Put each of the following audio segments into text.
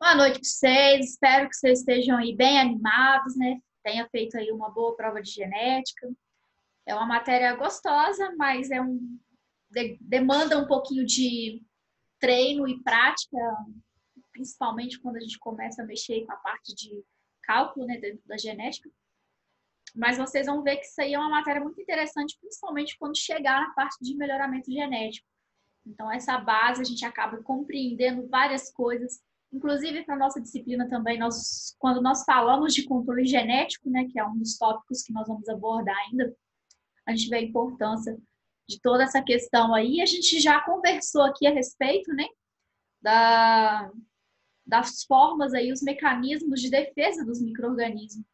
Boa noite para vocês. Espero que vocês estejam aí bem animados, né? Tenha feito aí uma boa prova de genética. É uma matéria gostosa, mas demanda um pouquinho de treino e prática, principalmente quando a gente começa a mexer com a parte de cálculo, né, dentro da genética. Mas vocês vão ver que isso aí é uma matéria muito interessante, principalmente quando chegar na parte de melhoramento genético. Então, essa base a gente acaba compreendendo várias coisas, inclusive para a nossa disciplina também, quando nós falamos de controle genético, né, que é um dos tópicos que nós vamos abordar ainda, a gente vê a importância de toda essa questão aí. A gente já conversou aqui a respeito, né, das formas aí, os mecanismos de defesa dos micro-organismos,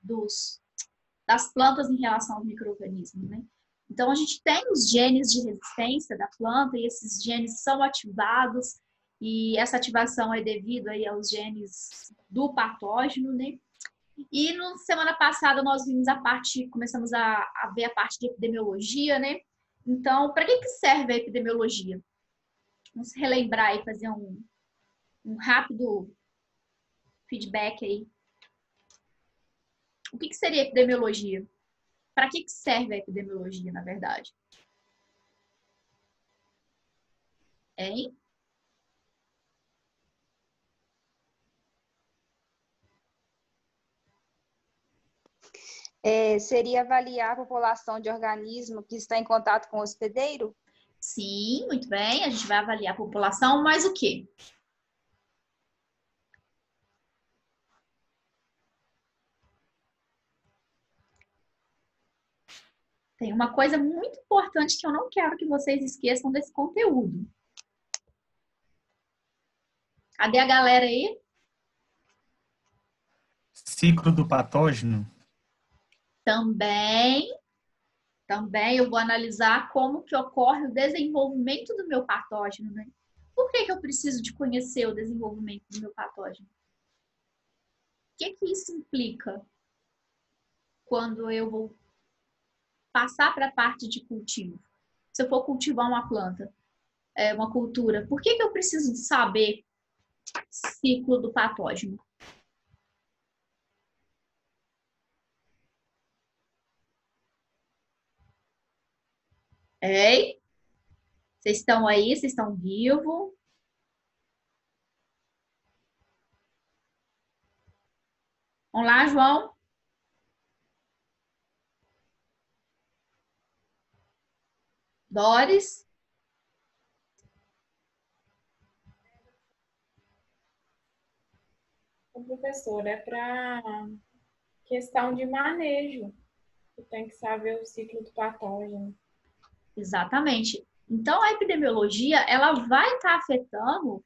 das plantas em relação aos micro-organismos, né? Então, a gente tem os genes de resistência da planta e esses genes são ativados e essa ativação é devido aí aos genes do patógeno, né? E na semana passada nós vimos começamos a ver a parte de epidemiologia, né? Então, para que serve a epidemiologia? Vamos relembrar e fazer um rápido feedback aí. O que seria epidemiologia? Para que serve a epidemiologia, na verdade? Hein? Seria avaliar a população de organismo que está em contato com o hospedeiro? Sim, muito bem. A gente vai avaliar a população, mas o quê? Tem uma coisa muito importante que eu não quero que vocês esqueçam desse conteúdo. Cadê a galera aí? Ciclo do patógeno? Também eu vou analisar como que ocorre o desenvolvimento do meu patógeno, né? Por que eu preciso de conhecer o desenvolvimento do meu patógeno? O que isso implica quando eu vou passar para a parte de cultivo? Se eu for cultivar uma planta, uma cultura, por que eu preciso de saber ciclo do patógeno? Ei? Vocês estão aí? Vocês estão vivos? Vamos lá, João? Doris? O professor, é para questão de manejo, que tem que saber o ciclo do patógeno. Exatamente. Então, a epidemiologia, ela vai estar afetando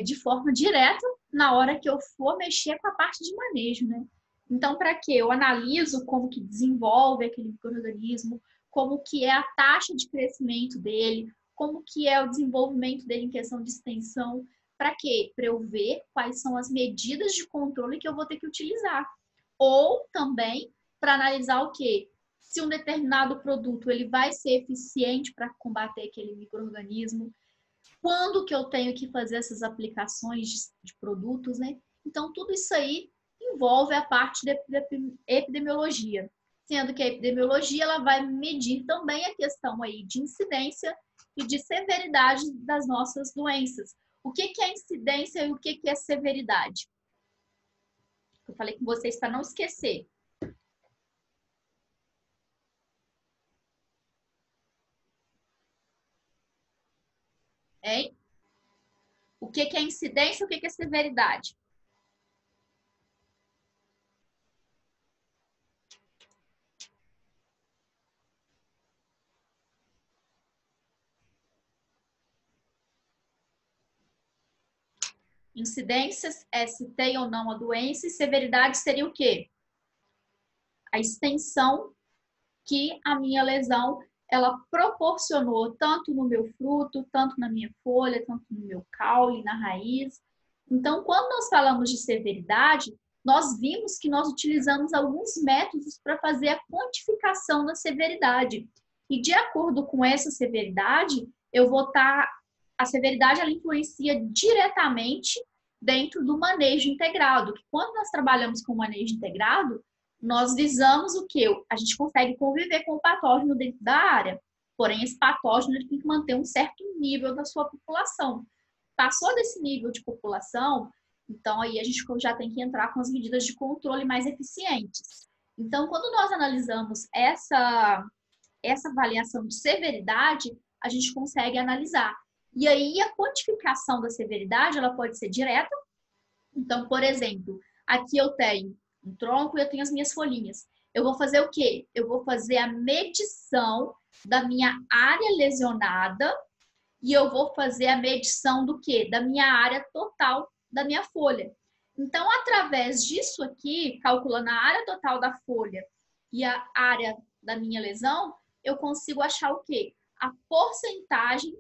de forma direta na hora que eu for mexer com a parte de manejo, né? Então, para quê? Eu analiso como que desenvolve aquele micro-organismo, como que é a taxa de crescimento dele, como que é o desenvolvimento dele em questão de extensão. Para quê? Para eu ver quais são as medidas de controle que eu vou ter que utilizar. Ou também para analisar o quê? Se um determinado produto ele vai ser eficiente para combater aquele micro-organismo, quando que eu tenho que fazer essas aplicações de produtos, né? Então, tudo isso aí envolve a parte de epidemiologia, sendo que a epidemiologia ela vai medir também a questão aí de incidência e de severidade das nossas doenças. O que é incidência e o que é severidade? Eu falei com vocês para não esquecer. Hein? O que é incidência e o que é severidade? Incidências é se tem ou não a doença e severidade seria o quê? A extensão que a minha lesão ela proporcionou tanto no meu fruto, tanto na minha folha, tanto no meu caule, na raiz. Então, quando nós falamos de severidade, nós vimos que nós utilizamos alguns métodos para fazer a quantificação da severidade. E de acordo com essa severidade, a severidade ela influencia diretamente dentro do manejo integrado. Que quando nós trabalhamos com manejo integrado, nós visamos o quê? A gente consegue conviver com o patógeno dentro da área. Porém, esse patógeno ele tem que manter um certo nível da sua população. Passou desse nível de população, então aí a gente já tem que entrar com as medidas de controle mais eficientes. Então, quando nós analisamos essa avaliação de severidade, a gente consegue analisar. E aí, a quantificação da severidade, ela pode ser direta. Então, por exemplo, aqui eu tenho um tronco e eu tenho as minhas folhinhas. Eu vou fazer o quê? Eu vou fazer a medição da minha área lesionada e eu vou fazer a medição do quê? Da minha área total da minha folha. Então, através disso aqui, calculando a área total da folha e a área da minha lesão, eu consigo achar o quê? A porcentagem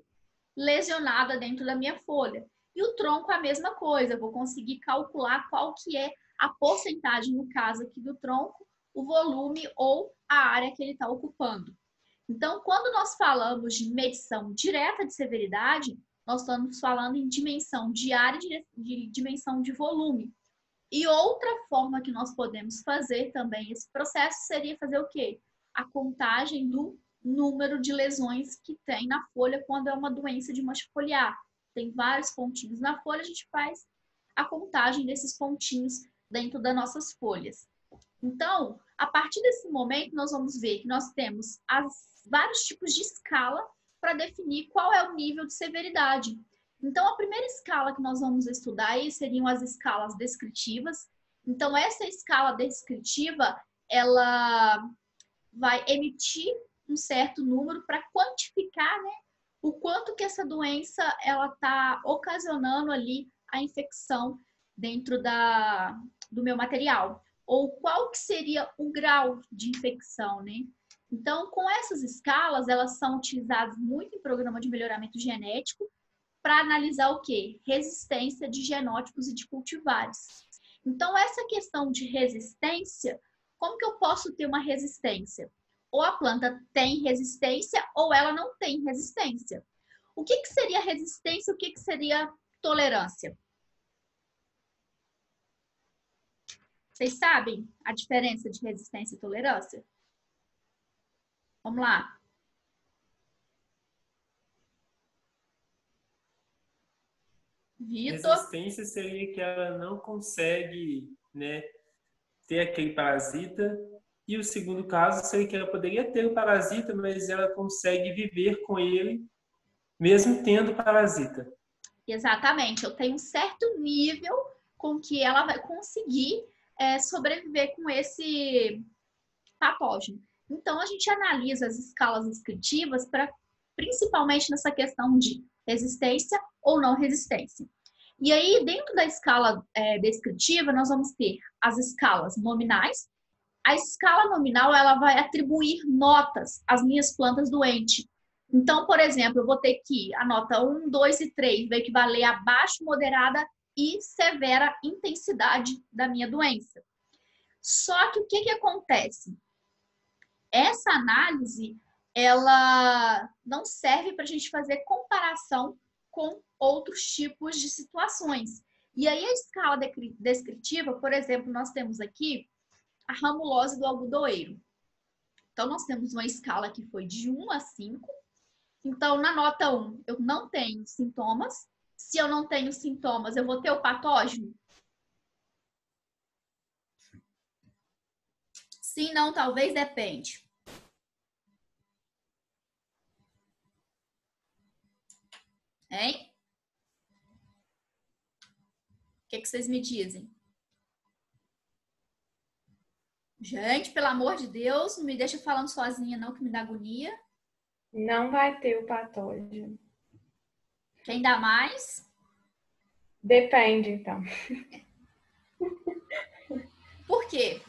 lesionada dentro da minha folha. E o tronco a mesma coisa, eu vou conseguir calcular qual que é a porcentagem, no caso aqui do tronco, o volume ou a área que ele está ocupando. Então, quando nós falamos de medição direta de severidade, nós estamos falando em dimensão de área e dimensão de volume. E outra forma que nós podemos fazer também esse processo seria fazer o quê? A contagem do número de lesões que tem na folha quando é uma doença de mancha foliar. Tem vários pontinhos na folha, a gente faz a contagem desses pontinhos dentro das nossas folhas. Então, a partir desse momento, nós vamos ver que nós temos vários tipos de escala para definir qual é o nível de severidade. Então, a primeira escala que nós vamos estudar aí seriam as escalas descritivas. Então, essa escala descritiva, ela vai emitir um certo número para quantificar, né, o quanto que essa doença ela está ocasionando ali a infecção dentro do meu material. Ou qual que seria o grau de infecção, né? Então, com essas escalas, elas são utilizadas muito em programa de melhoramento genético para analisar o quê? Resistência de genótipos e de cultivares. Então, essa questão de resistência, como que eu posso ter uma resistência? Ou a planta tem resistência ou ela não tem resistência. O que seria resistência e o que seria tolerância? Vocês sabem a diferença de resistência e tolerância? Vamos lá. Vitor? Resistência seria que ela não consegue, né, ter aquele parasita. E o segundo caso seria que ela poderia ter o parasita, mas ela consegue viver com ele, mesmo tendo parasita. Exatamente. Eu tenho um certo nível com que ela vai conseguir sobreviver com esse patógeno. Então, a gente analisa as escalas descritivas principalmente nessa questão de resistência ou não resistência. E aí, dentro da escala descritiva, nós vamos ter as escalas nominais. A escala nominal, ela vai atribuir notas às minhas plantas doentes. Então, por exemplo, eu vou ter que a nota 1, 2 e 3 vai equivaler a baixa, moderada e severa intensidade da minha doença. Só que o que acontece? Essa análise, ela não serve para a gente fazer comparação com outros tipos de situações. E aí a escala descritiva, por exemplo, nós temos aqui a ramulose do algodoeiro. Então, nós temos uma escala que foi de 1 a 5. Então, na nota 1, eu não tenho sintomas. Se eu não tenho sintomas, eu vou ter o patógeno? Sim, não, talvez, depende. Hein? O que vocês me dizem? Gente, pelo amor de Deus, não me deixa falando sozinha, não, que me dá agonia. Não vai ter o patógeno. Quem dá mais? Depende, então. Por quê?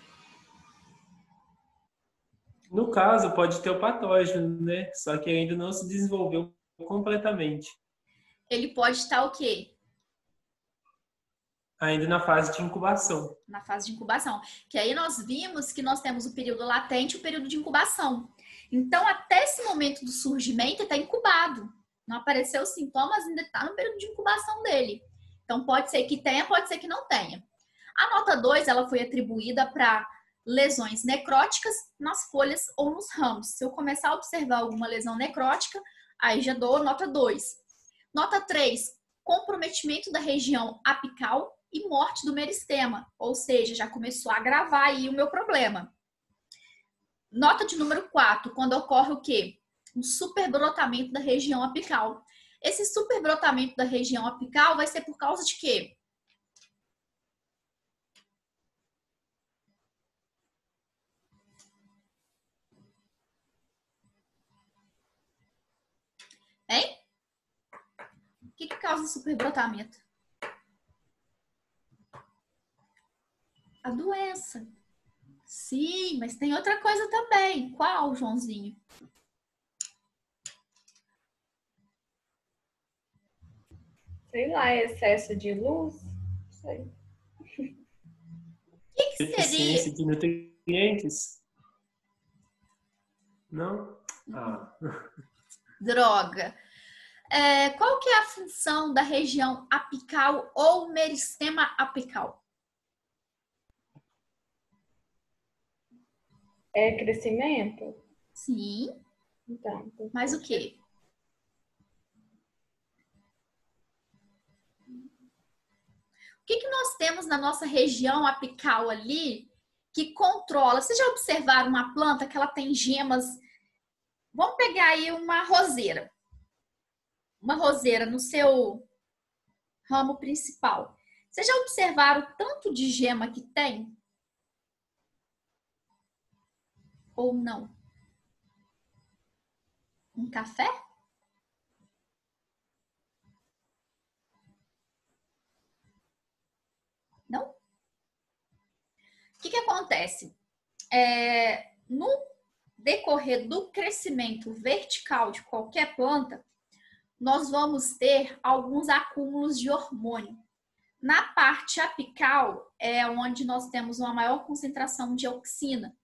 No caso, pode ter o patógeno, né? Só que ainda não se desenvolveu completamente. Ele pode estar o quê? Ainda na fase de incubação. Na fase de incubação. Que aí nós vimos que nós temos o período latente e o período de incubação. Então, até esse momento do surgimento, ele está incubado. Não apareceu os sintomas, ainda está no período de incubação dele. Então, pode ser que tenha, pode ser que não tenha. A nota 2, ela foi atribuída para lesões necróticas nas folhas ou nos ramos. Se eu começar a observar alguma lesão necrótica, aí já dou nota 2. Nota 3, comprometimento da região apical e morte do meristema, ou seja, já começou a agravar aí o meu problema. Nota de número 4, quando ocorre o quê? Um superbrotamento da região apical. Esse superbrotamento da região apical vai ser por causa de quê? Hein? O que causa superbrotamento? A doença. Sim, mas tem outra coisa também. Qual, Joãozinho? Sei lá, excesso de luz? Não sei. O que seria? Deficiência de nutrientes? Não? Ah. Droga. Qual que é a função da região apical ou meristema apical? É crescimento? Sim. Então. Mas o quê? O que nós temos na nossa região apical ali que controla? Vocês já observaram uma planta que ela tem gemas? Vamos pegar aí uma roseira. Uma roseira no seu ramo principal. Vocês já observaram o tanto de gema que tem? Ou não? Um café? Não? O que acontece? No decorrer do crescimento vertical de qualquer planta, nós vamos ter alguns acúmulos de hormônio. Na parte apical é onde nós temos uma maior concentração de auxina.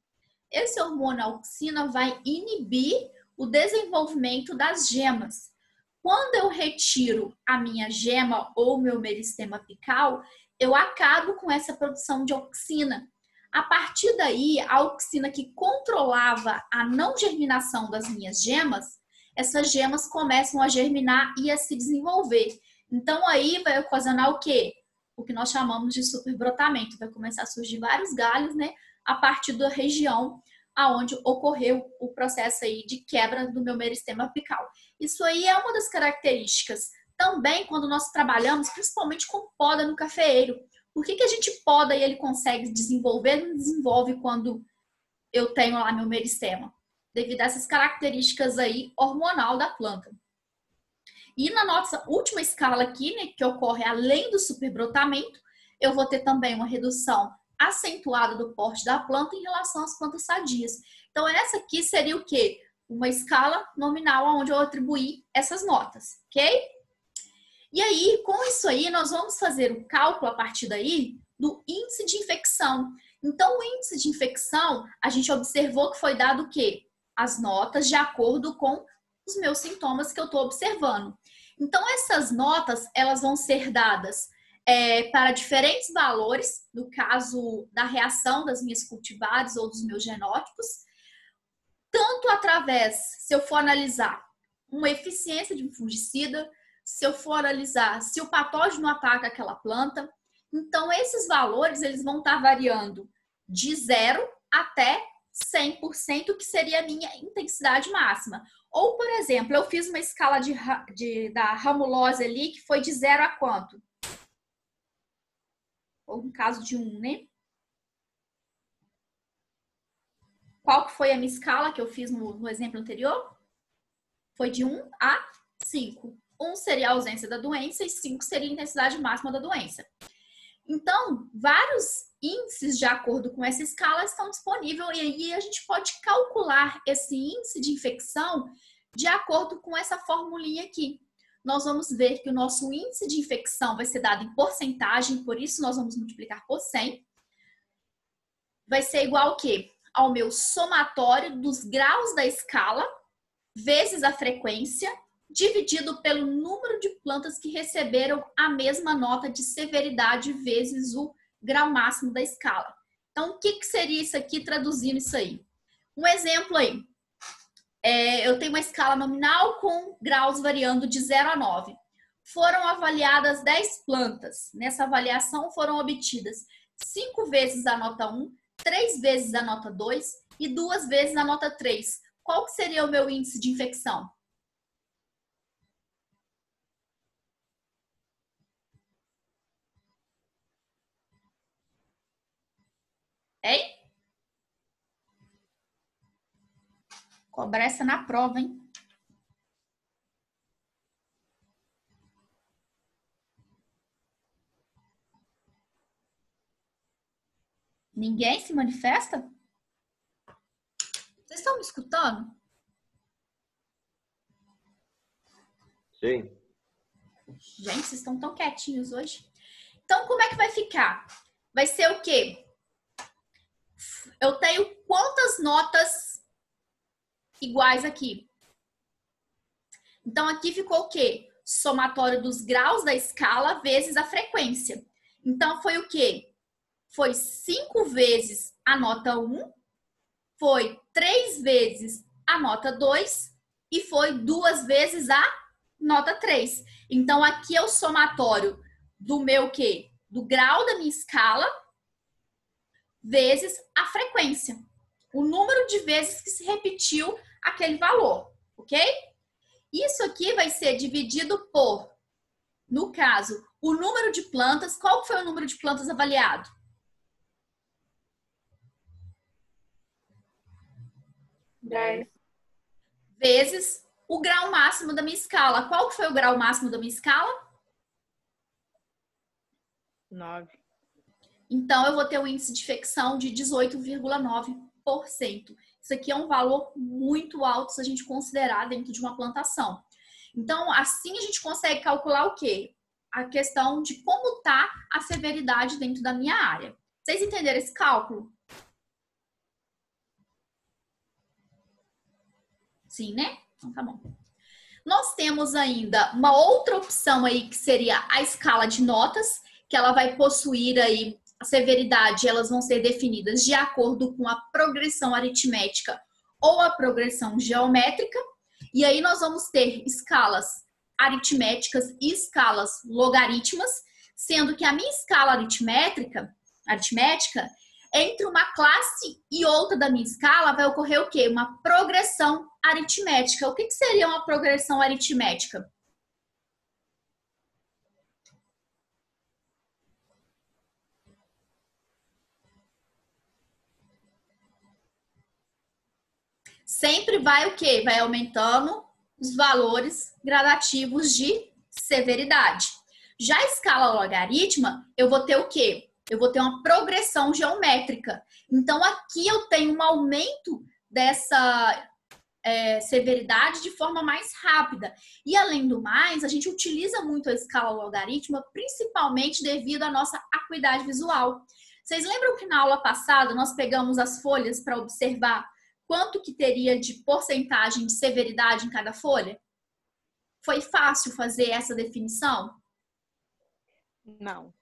Esse hormônio auxina vai inibir o desenvolvimento das gemas. Quando eu retiro a minha gema ou meu meristema apical, eu acabo com essa produção de auxina. A partir daí, a auxina que controlava a não germinação das minhas gemas, essas gemas começam a germinar e a se desenvolver. Então, aí vai ocasionar o quê? O que nós chamamos de superbrotamento. Vai começar a surgir vários galhos, né? A partir da região aonde ocorreu o processo aí de quebra do meu meristema apical. Isso aí é uma das características. Também quando nós trabalhamos, principalmente com poda no cafeeiro. Por que a gente poda e ele consegue desenvolver, não desenvolve quando eu tenho lá meu meristema? Devido a essas características aí hormonal da planta. E na nossa última escala aqui, né, que ocorre além do superbrotamento, eu vou ter também uma redução acentuada do porte da planta em relação às plantas sadias. Então, essa aqui seria o quê? Uma escala nominal onde eu atribuí essas notas, ok? E aí, com isso aí, nós vamos fazer o cálculo a partir daí do índice de infecção. Então, o índice de infecção, a gente observou que foi dado o quê? As notas de acordo com os meus sintomas que eu estou observando. Então, essas notas, elas vão ser dadas para diferentes valores, no caso da reação das minhas cultivares ou dos meus genótipos, tanto através, se eu for analisar uma eficiência de um fungicida, se eu for analisar se o patógeno ataca aquela planta. Então, esses valores, eles vão estar variando de 0 até 100%, que seria a minha intensidade máxima. Ou, por exemplo, eu fiz uma escala da ramulose ali, que foi de 0 a quanto? Ou no caso de 1, né? Qual que foi a minha escala que eu fiz no exemplo anterior? Foi de 1 a 5. 1 seria a ausência da doença e 5 seria a intensidade máxima da doença. Então, vários índices de acordo com essa escala estão disponíveis e aí a gente pode calcular esse índice de infecção de acordo com essa formulinha aqui. Nós vamos ver que o nosso índice de infecção vai ser dado em porcentagem, por isso nós vamos multiplicar por 100. Vai ser igual ao quê? Ao meu somatório dos graus da escala vezes a frequência dividido pelo número de plantas que receberam a mesma nota de severidade vezes o grau máximo da escala. Então, o que seria isso aqui, traduzindo isso aí? Um exemplo aí. Eu tenho uma escala nominal com graus variando de 0 a 9. Foram avaliadas 10 plantas. Nessa avaliação foram obtidas 5 vezes a nota 1, 3 vezes a nota 2 e 2 vezes a nota 3. Qual que seria o meu índice de infecção? Hein? Cobrar essa na prova, hein? Ninguém se manifesta? Vocês estão me escutando? Sim. Gente, vocês estão tão quietinhos hoje. Então, como é que vai ficar? Vai ser o quê? Eu tenho quantas notas iguais aqui? Então, aqui ficou o quê? Somatório dos graus da escala vezes a frequência. Então, foi o quê? Foi 5 vezes a nota 1, foi 3 vezes a nota 2 e foi 2 vezes a nota 3. Então, aqui é o somatório do meu quê? Do grau da minha escala vezes a frequência. O número de vezes que se repetiu aquele valor, ok? Isso aqui vai ser dividido por, no caso, o número de plantas. Qual foi o número de plantas avaliado? 10. Vezes o grau máximo da minha escala. Qual foi o grau máximo da minha escala? 9. Então, eu vou ter um índice de infecção de 18,9%. Isso aqui é um valor muito alto se a gente considerar dentro de uma plantação. Então, assim a gente consegue calcular o quê? A questão de como está a severidade dentro da minha área. Vocês entenderam esse cálculo? Sim, né? Então, tá bom. Nós temos ainda uma outra opção aí, que seria a escala de notas, que ela vai possuir aí a severidade, elas vão ser definidas de acordo com a progressão aritmética ou a progressão geométrica. E aí nós vamos ter escalas aritméticas e escalas logarítmicas, sendo que a minha escala aritmética, entre uma classe e outra da minha escala vai ocorrer o quê? Uma progressão aritmética. O que seria uma progressão aritmética? Sempre vai o quê? Vai aumentando os valores gradativos de severidade. Já a escala logarítmica, eu vou ter o quê? Eu vou ter uma progressão geométrica. Então, aqui eu tenho um aumento dessa severidade de forma mais rápida. E, além do mais, a gente utiliza muito a escala logarítmica, principalmente devido à nossa acuidade visual. Vocês lembram que na aula passada nós pegamos as folhas para observar quanto que teria de porcentagem de severidade em cada folha? Foi fácil fazer essa definição? Não.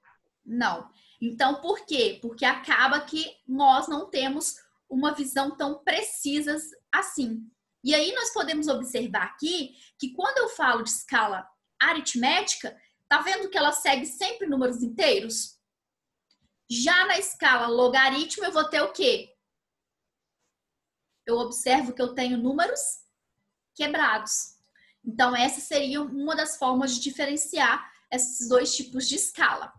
Não. Então, por quê? Porque acaba que nós não temos uma visão tão precisa assim. E aí nós podemos observar aqui que quando eu falo de escala aritmética, tá vendo que ela segue sempre números inteiros? Já na escala logarítmica, eu vou ter o quê? Eu observo que eu tenho números quebrados. Então, essa seria uma das formas de diferenciar esses dois tipos de escala.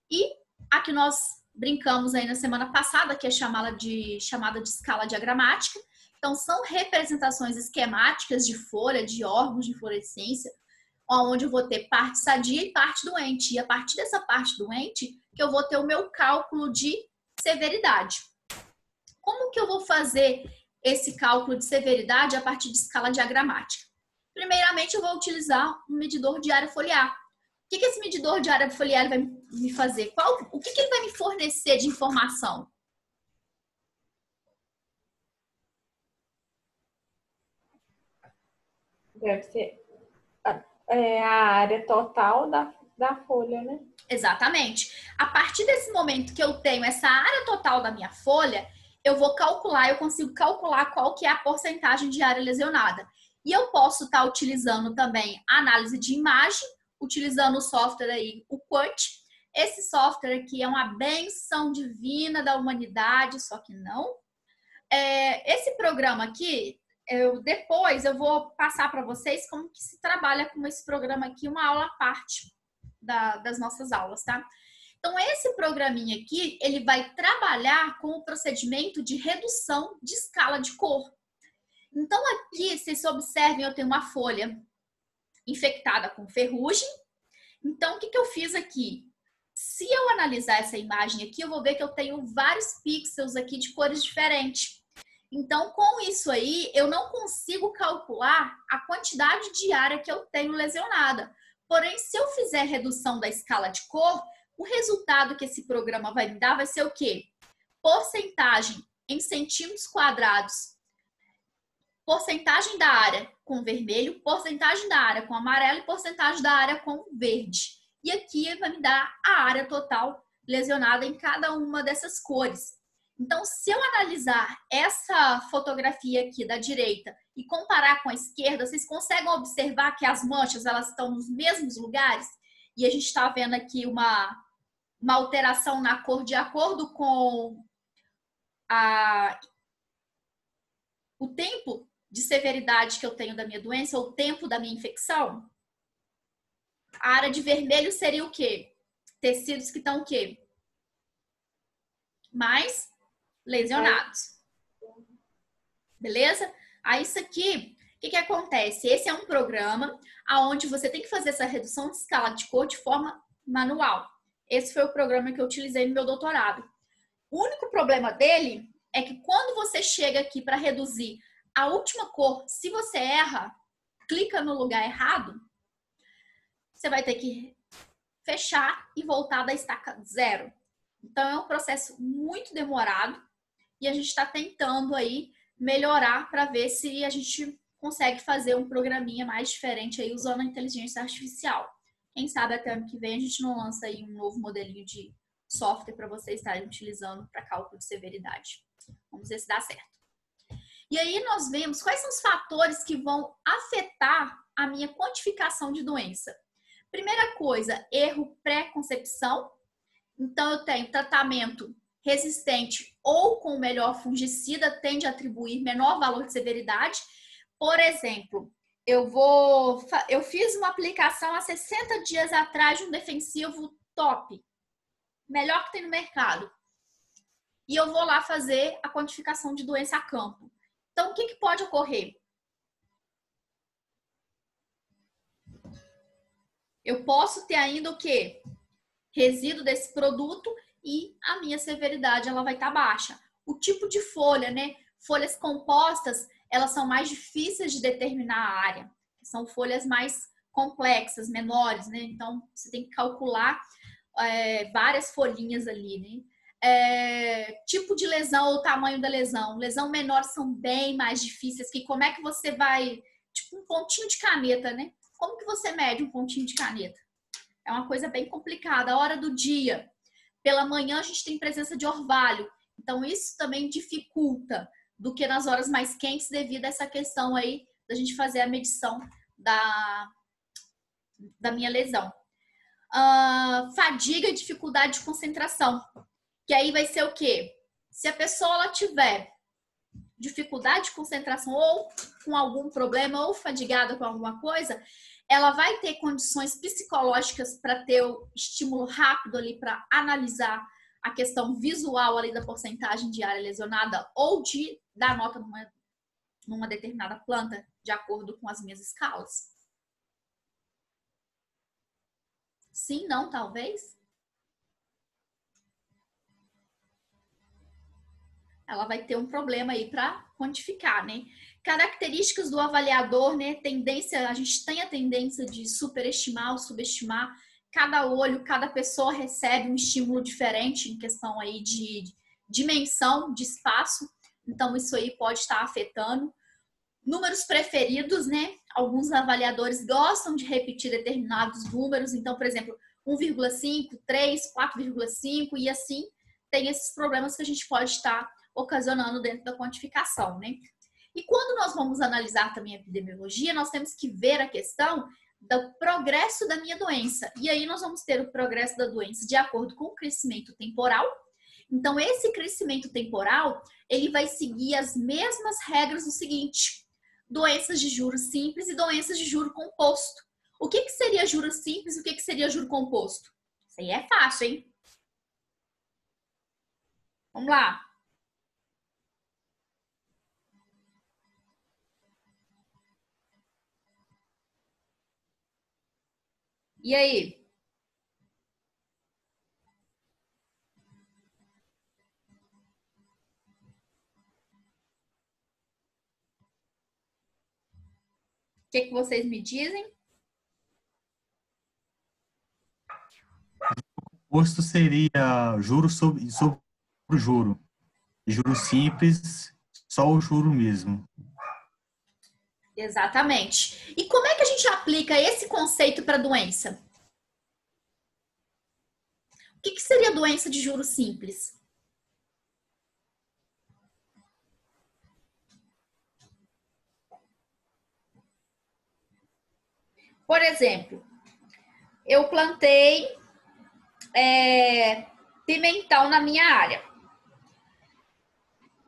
E a que nós brincamos aí na semana passada, que é chamada de escala diagramática. Então, são representações esquemáticas de folha, de órgãos de inflorescência, onde eu vou ter parte sadia e parte doente. E a partir dessa parte doente, que eu vou ter o meu cálculo de severidade. Como que eu vou fazer esse cálculo de severidade a partir de escala diagramática? Primeiramente, eu vou utilizar um medidor de área foliar. O que esse medidor de área foliar vai me fazer? O que ele vai me fornecer de informação? Deve ser É a área total da folha, né? Exatamente. A partir desse momento que eu tenho essa área total da minha folha, eu vou calcular, eu consigo calcular qual que é a porcentagem de área lesionada. E eu posso estar utilizando também a análise de imagem, utilizando o software aí, o Quant. Esse software aqui é uma benção divina da humanidade, só que não. Esse programa aqui, depois eu vou passar para vocês como que se trabalha com esse programa aqui, uma aula à parte das nossas aulas, tá? Então, esse programinha aqui, ele vai trabalhar com o procedimento de redução de escala de cor. Então, aqui, vocês observem, eu tenho uma folha infectada com ferrugem. Então, o que eu fiz aqui? Se eu analisar essa imagem aqui, eu vou ver que eu tenho vários pixels aqui de cores diferentes. Então, com isso aí, eu não consigo calcular a quantidade de área que eu tenho lesionada. Porém, se eu fizer redução da escala de cor, o resultado que esse programa vai me dar vai ser o quê? Porcentagem em centímetros quadrados. Porcentagem da área com vermelho, porcentagem da área com amarelo e porcentagem da área com verde. E aqui vai me dar a área total lesionada em cada uma dessas cores. Então, se eu analisar essa fotografia aqui da direita e comparar com a esquerda, vocês conseguem observar que as manchas elas estão nos mesmos lugares? E a gente está vendo aqui uma alteração na cor de acordo com o tempo de severidade que eu tenho da minha doença, ou o tempo da minha infecção. A área de vermelho seria o quê? Tecidos que estão o quê? Mais lesionados. Beleza? Aí isso aqui, o que acontece? Esse é um programa onde você tem que fazer essa redução de escala de cor de forma manual. Esse foi o programa que eu utilizei no meu doutorado. O único problema dele é que quando você chega aqui para reduzir a última cor, se você erra, clica no lugar errado, você vai ter que fechar e voltar da estaca 0. Então, é um processo muito demorado e a gente está tentando aí melhorar para ver se a gente consegue fazer um programinha mais diferente aí usando a inteligência artificial. Quem sabe até ano que vem a gente não lança aí um novo modelinho de software para vocês estarem utilizando para cálculo de severidade. Vamos ver se dá certo. E aí nós vemos quais são os fatores que vão afetar a minha quantificação de doença. Primeira coisa, erro pré-concepção. Então, eu tenho tratamento resistente ou com o melhor fungicida, tende a atribuir menor valor de severidade. Por exemplo, eu fiz uma aplicação há 60 dias atrás de um defensivo top, melhor que tem no mercado. E eu vou lá fazer a quantificação de doença a campo. Então, o que pode ocorrer? Eu posso ter ainda o quê? Resíduo desse produto e a minha severidade ela vai estar baixa. O tipo de folha, né? Folhas compostas, elas são mais difíceis de determinar a área. São folhas mais complexas, menores, né? Então, você tem que calcular várias folhinhas ali, né? Tipo de lesão ou tamanho da lesão. Lesão menor são bem mais difíceis, que como é que você vai... Tipo um pontinho de caneta, né? Como que você mede um pontinho de caneta? É uma coisa bem complicada. A hora do dia. Pela manhã a gente tem presença de orvalho. Então isso também dificulta do que nas horas mais quentes devido a essa questão aí da gente fazer a medição da minha lesão. Fadiga e dificuldade de concentração. Que aí vai ser o quê? Se a pessoa ela tiver dificuldade de concentração ou com algum problema ou fadigada com alguma coisa, ela vai ter condições psicológicas para ter o estímulo rápido ali para analisar a questão visual ali da porcentagem de área lesionada ou de dar nota numa determinada planta de acordo com as minhas escalas? Sim, não, talvez? Ela vai ter um problema aí para quantificar, né? Características do avaliador, né? A gente tem a tendência de superestimar ou subestimar. Cada olho, cada pessoa recebe um estímulo diferente em questão aí de dimensão, de espaço. Então, isso aí pode estar afetando. Números preferidos, né? Alguns avaliadores gostam de repetir determinados números. Então, por exemplo, 1,5, 3, 4,5 e assim tem esses problemas que a gente pode estar ocasionando dentro da quantificação, né? E quando nós vamos analisar também a epidemiologia, nós temos que ver a questão do progresso da minha doença. E aí nós vamos ter o progresso da doença de acordo com o crescimento temporal. Então, esse crescimento temporal, ele vai seguir as mesmas regras do seguinte: doenças de juros simples e doenças de juro composto. O que seria juro simples e o que seria juro composto? Isso aí é fácil, hein? Vamos lá. E aí? O que vocês me dizem? O composto seria juro sobre juro. Juro simples, só o juro mesmo. Exatamente. E como é que a gente aplica esse conceito para a doença? O que seria doença de juro simples? Por exemplo, eu plantei pimentão na minha área.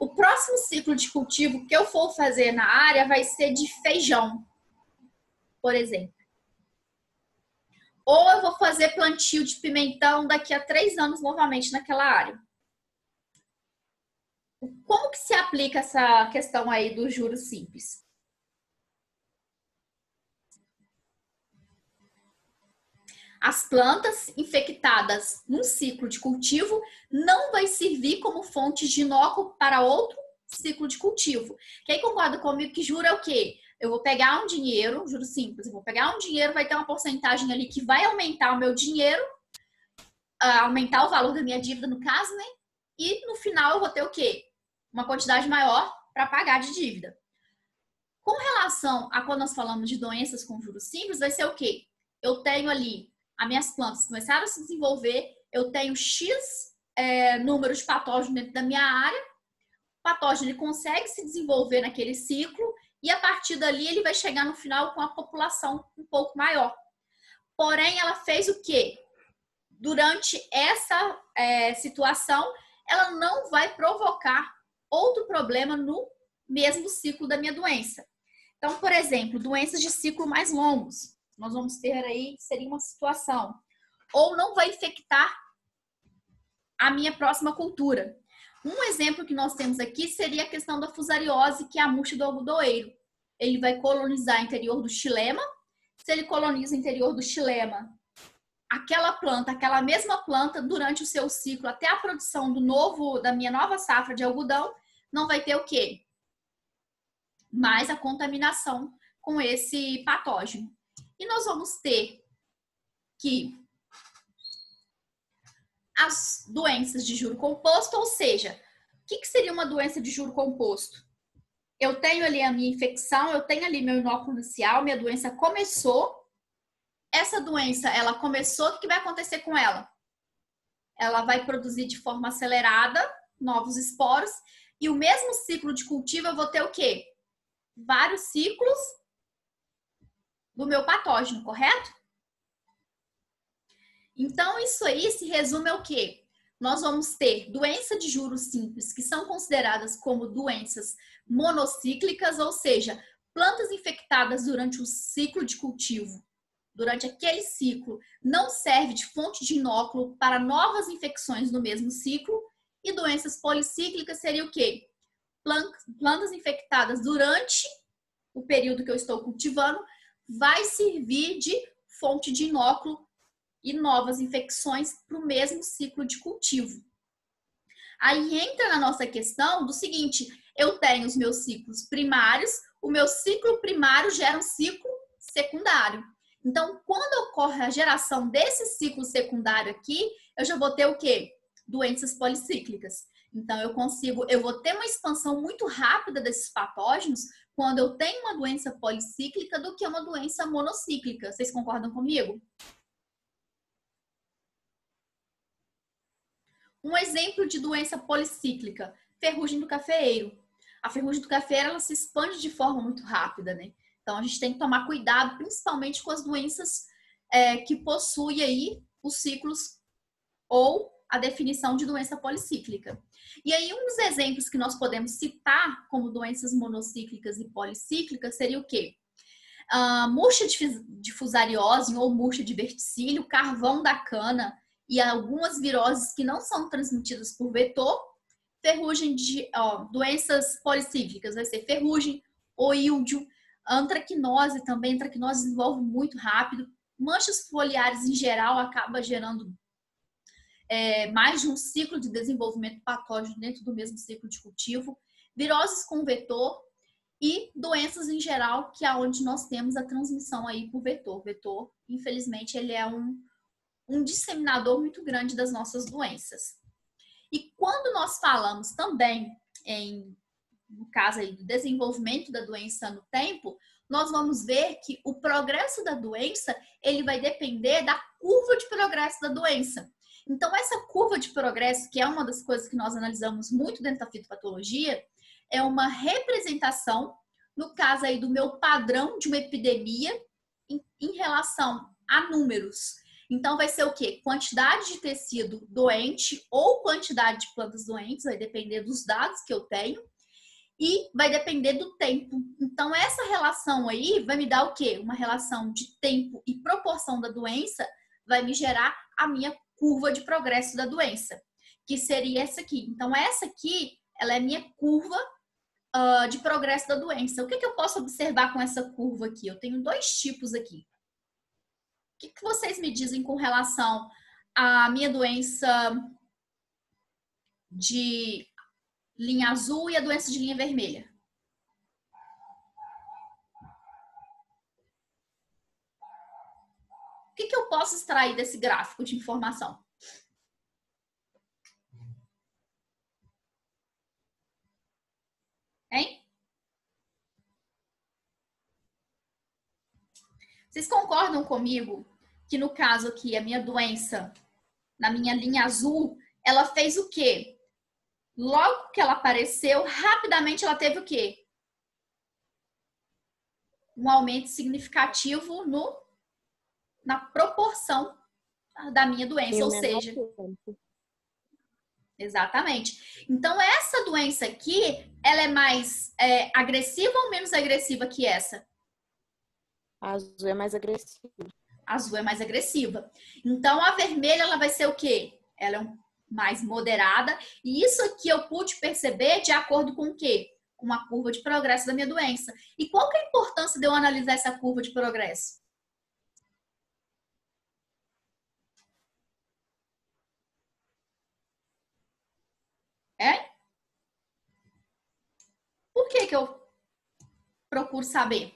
O próximo ciclo de cultivo que eu for fazer na área vai ser de feijão, por exemplo. Ou eu vou fazer plantio de pimentão daqui a 3 anos novamente naquela área. Como que se aplica essa questão aí do juro simples? As plantas infectadas num ciclo de cultivo não vai servir como fonte de inóculo para outro ciclo de cultivo. Quem concorda comigo que juro é o quê? Eu vou pegar um dinheiro, juro simples, eu vou pegar um dinheiro, vai ter uma porcentagem ali que vai aumentar o meu dinheiro, aumentar o valor da minha dívida no caso, né? E no final eu vou ter o quê? Uma quantidade maior para pagar de dívida. Com relação a quando nós falamos de doenças com juros simples, vai ser o quê? Eu tenho ali as minhas plantas começaram a se desenvolver, eu tenho X número de patógenos dentro da minha área, o patógeno ele consegue se desenvolver naquele ciclo e a partir dali ele vai chegar no final com a população um pouco maior. Porém, ela fez o quê? Durante essa situação, ela não vai provocar outro problema no mesmo ciclo da minha doença. Então, por exemplo, doenças de ciclo mais longos. Nós vamos ter aí, seria uma situação. Ou não vai infectar a minha próxima cultura. Um exemplo que nós temos aqui seria a questão da fusariose, que é a murcha do algodoeiro. Ele vai colonizar o interior do xilema. Se ele coloniza o interior do xilema, aquela mesma planta, durante o seu ciclo, até a produção da minha nova safra de algodão, não vai ter o quê? Mais a contaminação com esse patógeno. E nós vamos ter que as doenças de juro composto, ou seja, o que seria uma doença de juro composto? Eu tenho ali a minha infecção, eu tenho ali meu inóculo inicial, minha doença começou. Essa doença, ela começou, o que vai acontecer com ela? Ela vai produzir de forma acelerada novos esporos e o mesmo ciclo de cultivo eu vou ter o quê? Vários ciclos do meu patógeno, correto? Então, isso aí se resume ao quê? Nós vamos ter doença de juro simples, que são consideradas como doenças monocíclicas, ou seja, plantas infectadas durante o ciclo de cultivo, durante aquele ciclo, não serve de fonte de inóculo para novas infecções no mesmo ciclo. E doenças policíclicas seria o quê? Plantas infectadas durante o período que eu estou cultivando, vai servir de fonte de inóculo e novas infecções para o mesmo ciclo de cultivo. Aí entra na nossa questão do seguinte: eu tenho os meus ciclos primários, o meu ciclo primário gera um ciclo secundário. Então, quando ocorre a geração desse ciclo secundário aqui, eu já vou ter o quê? Doenças policíclicas. Então, eu vou ter uma expansão muito rápida desses patógenos quando eu tenho uma doença policíclica do que uma doença monocíclica. Vocês concordam comigo? Um exemplo de doença policíclica, ferrugem do cafeeiro. A ferrugem do cafeeiro, ela se expande de forma muito rápida, né? Então, a gente tem que tomar cuidado, principalmente com as doenças que possuem aí os ciclos ou a definição de doença policíclica. E aí, um dos exemplos que nós podemos citar como doenças monocíclicas e policíclicas seria o quê? Murcha de fusariose ou murcha de verticílio, carvão da cana e algumas viroses que não são transmitidas por vetor. Ferrugem de doenças policíclicas, vai ser ferrugem, oíldio, antracnose também. Antracnose desenvolve muito rápido. Manchas foliares em geral acaba gerando mais de um ciclo de desenvolvimento patógeno dentro do mesmo ciclo de cultivo. Viroses com vetor e doenças em geral, que é onde nós temos a transmissão aí por vetor. O vetor, infelizmente, ele é um disseminador muito grande das nossas doenças. E quando nós falamos também no caso aí do desenvolvimento da doença no tempo, nós vamos ver que o progresso da doença, ele vai depender da curva de progresso da doença. Então, essa curva de progresso, que é uma das coisas que nós analisamos muito dentro da fitopatologia, é uma representação, no caso aí do meu padrão de uma epidemia em relação a números. Então, vai ser o quê? Quantidade de tecido doente ou quantidade de plantas doentes, vai depender dos dados que eu tenho e vai depender do tempo. Então, essa relação aí vai me dar o quê? Uma relação de tempo e proporção da doença vai me gerar a minha curva de progresso da doença, que seria essa aqui. Então, essa aqui, ela é a minha curva de progresso da doença. O que eu posso observar com essa curva aqui? Eu tenho dois tipos aqui. O que vocês me dizem com relação à minha doença de linha azul e a doença de linha vermelha? O que eu posso extrair desse gráfico de informação? Hein? Vocês concordam comigo que no caso aqui, a minha doença, na minha linha azul, ela fez o quê? Logo que ela apareceu, rapidamente ela teve o quê? Um aumento significativo na proporção da minha doença, ou seja... Exatamente. Então, essa doença aqui, ela é mais agressiva ou menos agressiva que essa? A azul é mais agressiva. A azul é mais agressiva. Então, a vermelha, ela vai ser o quê? Ela é mais moderada. E isso aqui eu pude perceber de acordo com o quê? Com a curva de progresso da minha doença. E qual que é a importância de eu analisar essa curva de progresso? Por que eu procuro saber?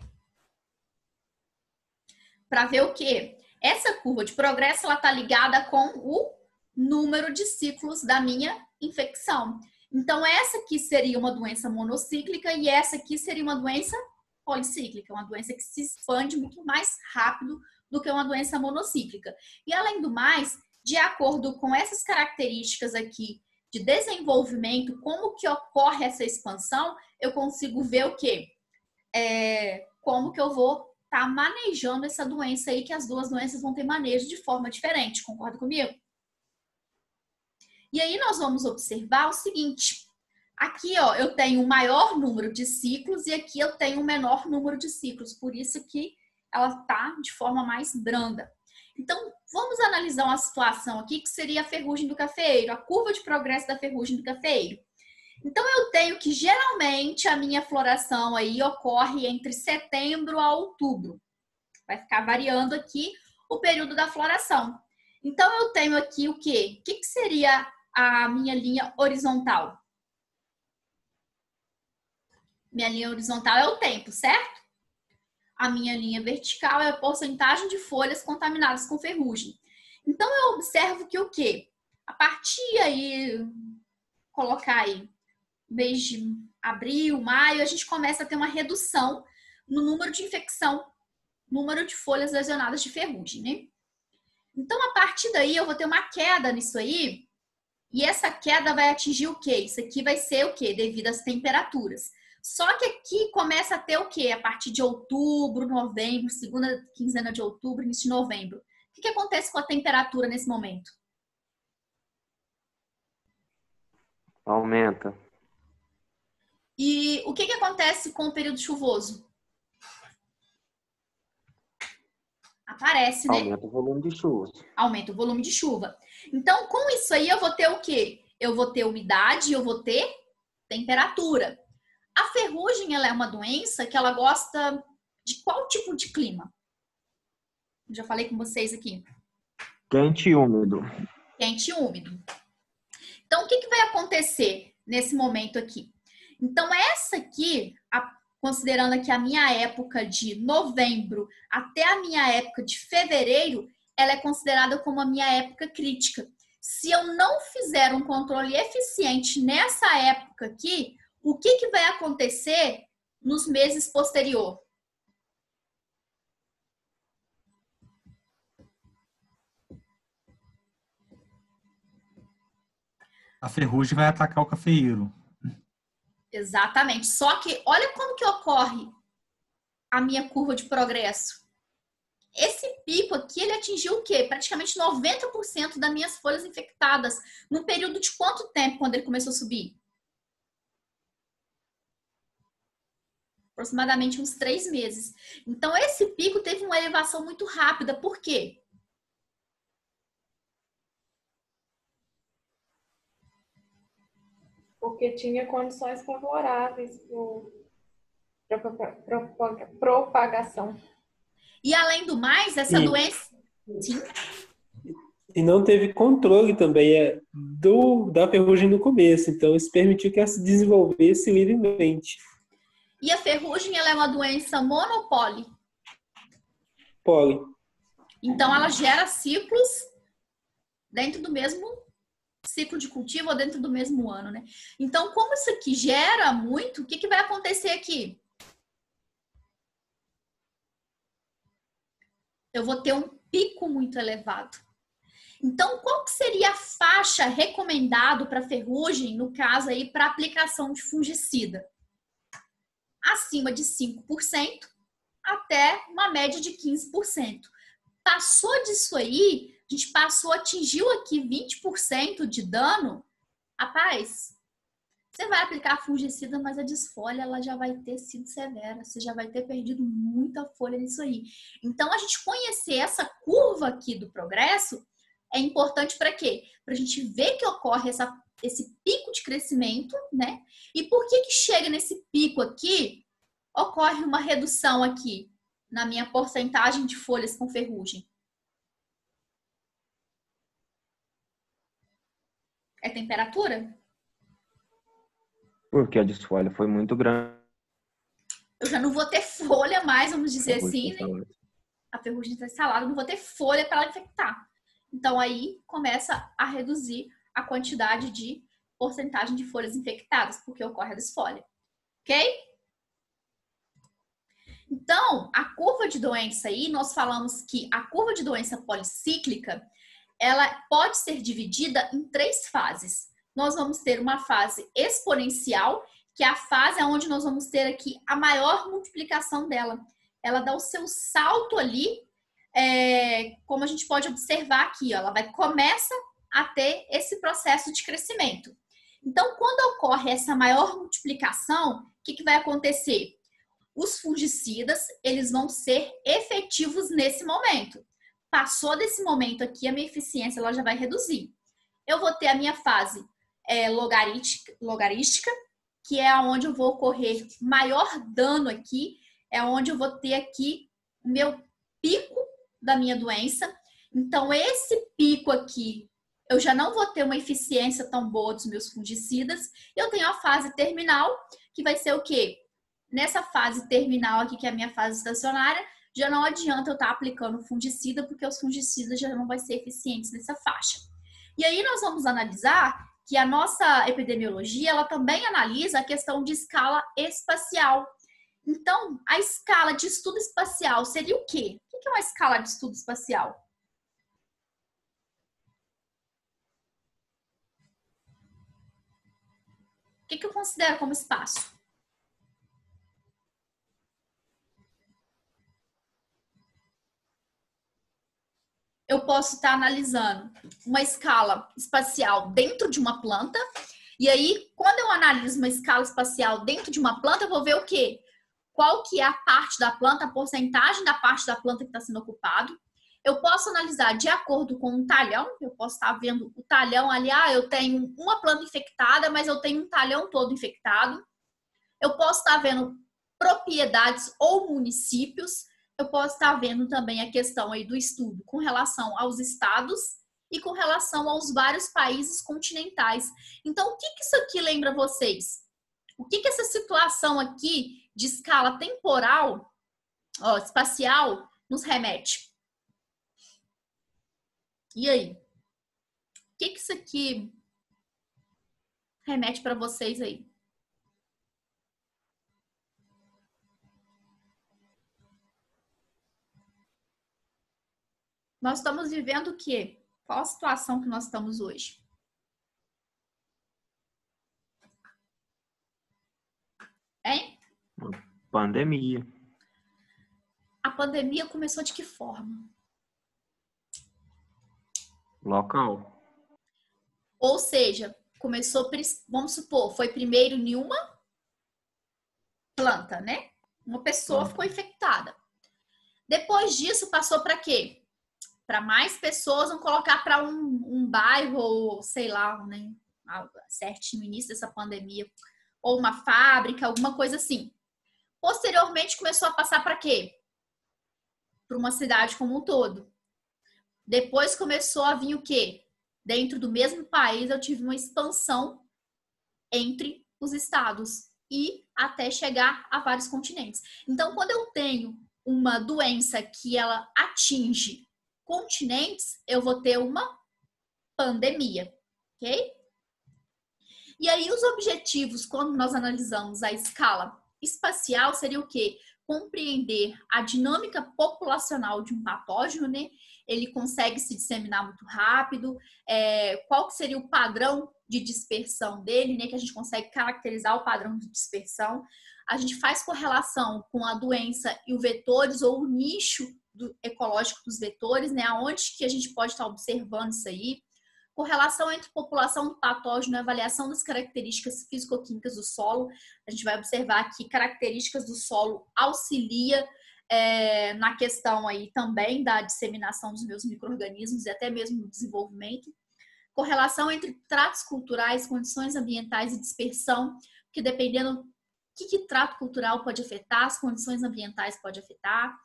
Para ver o quê? Essa curva de progresso, ela está ligada com o número de ciclos da minha infecção. Então, essa aqui seria uma doença monocíclica e essa aqui seria uma doença policíclica, uma doença que se expande muito mais rápido do que uma doença monocíclica. E, além do mais, de acordo com essas características aqui de desenvolvimento, como que ocorre essa expansão, eu consigo ver o quê? Como que eu vou estar manejando essa doença aí, que as duas doenças vão ter manejo de forma diferente. Concorda comigo? E aí nós vamos observar o seguinte. Aqui, ó, eu tenho um maior número de ciclos e aqui eu tenho um menor número de ciclos. Por isso que ela está de forma mais branda. Então, vamos analisar uma situação aqui que seria a ferrugem do cafeeiro, a curva de progresso da ferrugem do cafeeiro. Então, eu tenho que, geralmente, a minha floração aí ocorre entre setembro a outubro. Vai ficar variando aqui o período da floração. Então, eu tenho aqui o quê? O que seria a minha linha horizontal? Minha linha horizontal é o tempo, certo? A minha linha vertical é a porcentagem de folhas contaminadas com ferrugem. Então, eu observo que o quê? A partir aí colocar aí mês de abril, maio, a gente começa a ter uma redução no número de infecção, número de folhas lesionadas de ferrugem, né? Então, a partir daí, eu vou ter uma queda nisso aí, e essa queda vai atingir o quê? Isso aqui vai ser o quê? Devido às temperaturas. Só que aqui começa a ter o quê? A partir de outubro, novembro, segunda quinzena de outubro, início de novembro. O que acontece com a temperatura nesse momento? Aumenta. E o que acontece com o período chuvoso? Aparece, né? Aumenta o volume de chuva. Aumenta o volume de chuva. Então, com isso aí, eu vou ter o quê? Eu vou ter umidade e eu vou ter temperatura. A ferrugem, ela é uma doença que ela gosta de qual tipo de clima? Já falei com vocês aqui. Quente e úmido. Quente e úmido. Então, o que vai acontecer nesse momento aqui? Então, essa aqui, considerando aqui a minha época de novembro até a minha época de fevereiro, ela é considerada como a minha época crítica. Se eu não fizer um controle eficiente nessa época aqui, o que vai acontecer nos meses posteriores? A ferrugem vai atacar o cafeeiro. Exatamente. Só que olha como que ocorre a minha curva de progresso. Esse pico aqui, ele atingiu o quê? Praticamente 90% das minhas folhas infectadas. Num período de quanto tempo quando ele começou a subir? Aproximadamente uns 3 meses. Então, esse pico teve uma elevação muito rápida. Por quê? Porque tinha condições favoráveis para propagação. E além do mais, essa doença... Sim. E não teve controle também da ferrugem no começo. Então, isso permitiu que ela se desenvolvesse livremente. E a ferrugem, ela é uma doença monopole. Poli. Então, ela gera ciclos dentro do mesmo ciclo de cultivo ou dentro do mesmo ano, né? Então, como isso aqui gera muito, o que vai acontecer aqui? Eu vou ter um pico muito elevado. Então, qual que seria a faixa recomendada para ferrugem, no caso aí, para aplicação de fungicida? Acima de 5% até uma média de 15%. Passou disso aí, a gente atingiu aqui 20% de dano, rapaz, você vai aplicar fungicida, mas a desfolha ela já vai ter sido severa, você já vai ter perdido muita folha nisso aí. Então, a gente conhecer essa curva aqui do progresso é importante para quê? Para a gente ver que ocorre esse pico de crescimento, né? E por que chega nesse pico aqui, ocorre uma redução aqui na minha porcentagem de folhas com ferrugem? É temperatura? Porque a desfolha foi muito grande. Eu já não vou ter folha mais, vamos dizer assim, né? A ferrugem está instalada, não vou ter folha para ela infectar. Então, aí começa a reduzir a quantidade de porcentagem de folhas infectadas, porque ocorre a desfolha. Ok? Então, a curva de doença aí, nós falamos que a curva de doença policíclica, ela pode ser dividida em 3 fases. Nós vamos ter uma fase exponencial, que é a fase onde nós vamos ter aqui a maior multiplicação dela. Ela dá o seu salto ali, como a gente pode observar aqui, ó, ela começa a ter esse processo de crescimento. Então, quando ocorre essa maior multiplicação, o que vai acontecer? Os fungicidas, eles vão ser efetivos nesse momento. Passou desse momento aqui, a minha eficiência ela já vai reduzir. Eu vou ter a minha fase logarística, que é onde eu vou ocorrer maior dano aqui, é onde eu vou ter aqui o meu pico da minha doença. Então, esse pico aqui, eu já não vou ter uma eficiência tão boa dos meus fungicidas. Eu tenho a fase terminal, que vai ser o quê? Nessa fase terminal aqui, que é a minha fase estacionária, já não adianta eu estar aplicando fungicida, porque os fungicidas já não vão ser eficientes nessa faixa. E aí nós vamos analisar que a nossa epidemiologia, ela também analisa a questão de escala espacial. Então, a escala de estudo espacial seria o quê? O que é uma escala de estudo espacial? O que eu considero como espaço? Eu posso estar analisando uma escala espacial dentro de uma planta, e aí, quando eu analiso uma escala espacial dentro de uma planta, eu vou ver o quê? Qual que é a parte da planta, a porcentagem da parte da planta que está sendo ocupado. Eu posso analisar de acordo com um talhão, eu posso estar vendo o talhão ali, eu tenho uma planta infectada, mas eu tenho um talhão todo infectado. Eu posso estar vendo propriedades ou municípios. Eu posso estar vendo também a questão aí do estudo com relação aos estados e com relação aos vários países continentais. Então, o que isso aqui lembra vocês? O que essa situação aqui de escala temporal, espacial, nos remete? E aí? O que isso aqui remete para vocês aí? Nós estamos vivendo o quê? Qual a situação que nós estamos hoje? Hein? Pandemia. A pandemia começou de que forma? Local. Ou seja, começou, vamos supor, foi primeiro em uma planta, né? Uma pessoa ficou infectada. Depois disso, passou para quê? Para mais pessoas, vão colocar para um bairro, ou sei lá, né? Certinho no início dessa pandemia, ou uma fábrica, alguma coisa assim. Posteriormente, começou a passar para quê? Para uma cidade como um todo. Depois começou a vir o quê? Dentro do mesmo país, eu tive uma expansão entre os estados e até chegar a vários continentes. Então, quando eu tenho uma doença que ela atinge continentes, eu vou ter uma pandemia, ok? E aí, os objetivos, quando nós analisamos a escala espacial, seria o quê? Compreender a dinâmica populacional de um patógeno, né? Ele consegue se disseminar muito rápido, qual que seria o padrão de dispersão dele, né? Que a gente consegue caracterizar o padrão de dispersão. A gente faz correlação com a doença e os vetores, ou o nicho ecológico dos vetores, né? Aonde que a gente pode estar observando isso aí. Correlação entre população do patógeno e avaliação das características físico-químicas do solo. A gente vai observar que características do solo auxilia na questão aí também da disseminação dos meus micro-organismos e até mesmo no desenvolvimento. Correlação entre tratos culturais, condições ambientais e dispersão, que dependendo que trato cultural pode afetar, as condições ambientais pode afetar.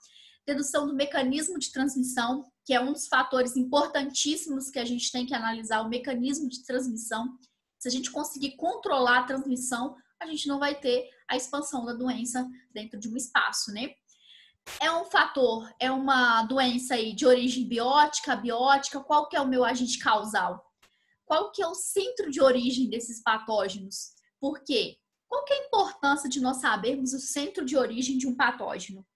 Dedução do mecanismo de transmissão, que é um dos fatores importantíssimos que a gente tem que analisar, o mecanismo de transmissão. Se a gente conseguir controlar a transmissão, a gente não vai ter a expansão da doença dentro de um espaço, né? É um fator, é uma doença aí de origem biótica, abiótica, qual que é o meu agente causal? Qual que é o centro de origem desses patógenos? Por quê? Qual que é a importância de nós sabermos o centro de origem de um patógeno?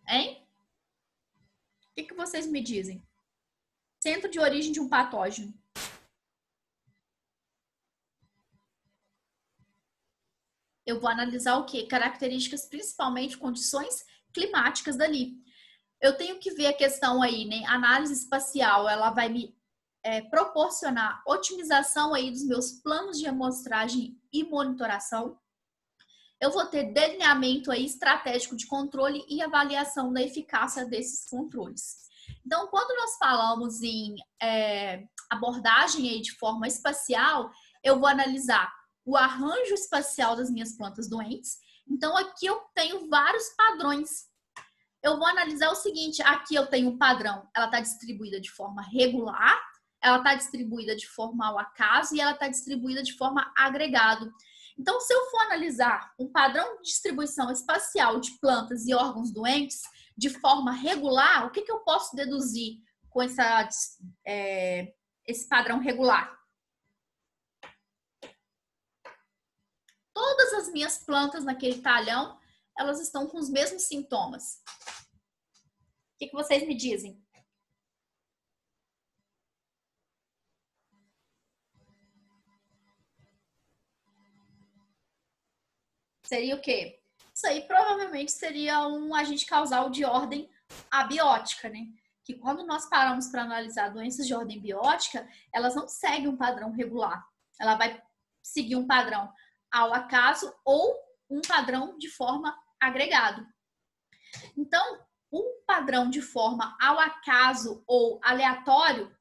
Hein? O que vocês me dizem? Centro de origem de um patógeno. Eu vou analisar o quê? Características, principalmente condições climáticas dali. Eu tenho que ver a questão aí, né? Análise espacial, ela vai me proporcionar otimização aí dos meus planos de amostragem e monitoração. Eu vou ter delineamento aí estratégico de controle e avaliação da eficácia desses controles. Então, quando nós falamos em abordagem aí de forma espacial, eu vou analisar o arranjo espacial das minhas plantas doentes. Então, aqui eu tenho vários padrões. Eu vou analisar o seguinte, aqui eu tenho um padrão, ela está distribuída de forma regular, ela está distribuída de forma ao acaso e ela está distribuída de forma agregado. Então, se eu for analisar um padrão de distribuição espacial de plantas e órgãos doentes de forma regular, o que eu posso deduzir com esse padrão regular? Todas as minhas plantas naquele talhão, elas estão com os mesmos sintomas. O que vocês me dizem? Seria o quê? Isso aí provavelmente seria um agente causal de ordem abiótica, né? Que quando nós paramos para analisar doenças de ordem biótica, elas não seguem um padrão regular. Ela vai seguir um padrão ao acaso ou um padrão de forma agregado. Então, um padrão de forma ao acaso ou aleatório,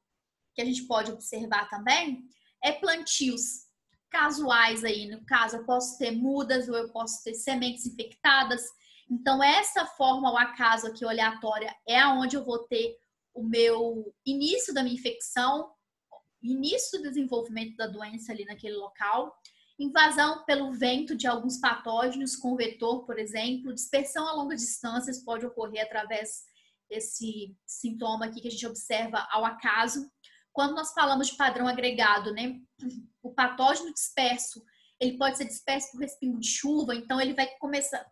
que a gente pode observar também, é plantios casuais aí. No caso, eu posso ter mudas ou eu posso ter sementes infectadas. Então, essa forma ao acaso aqui, aleatória, é onde eu vou ter o meu início da minha infecção, início do desenvolvimento da doença ali naquele local. Invasão pelo vento de alguns patógenos com vetor, por exemplo. Dispersão a longas distâncias pode ocorrer através desse sintoma aqui que a gente observa ao acaso. Quando nós falamos de padrão agregado, né? O patógeno disperso, ele pode ser disperso por respingo de chuva, então ele vai começar,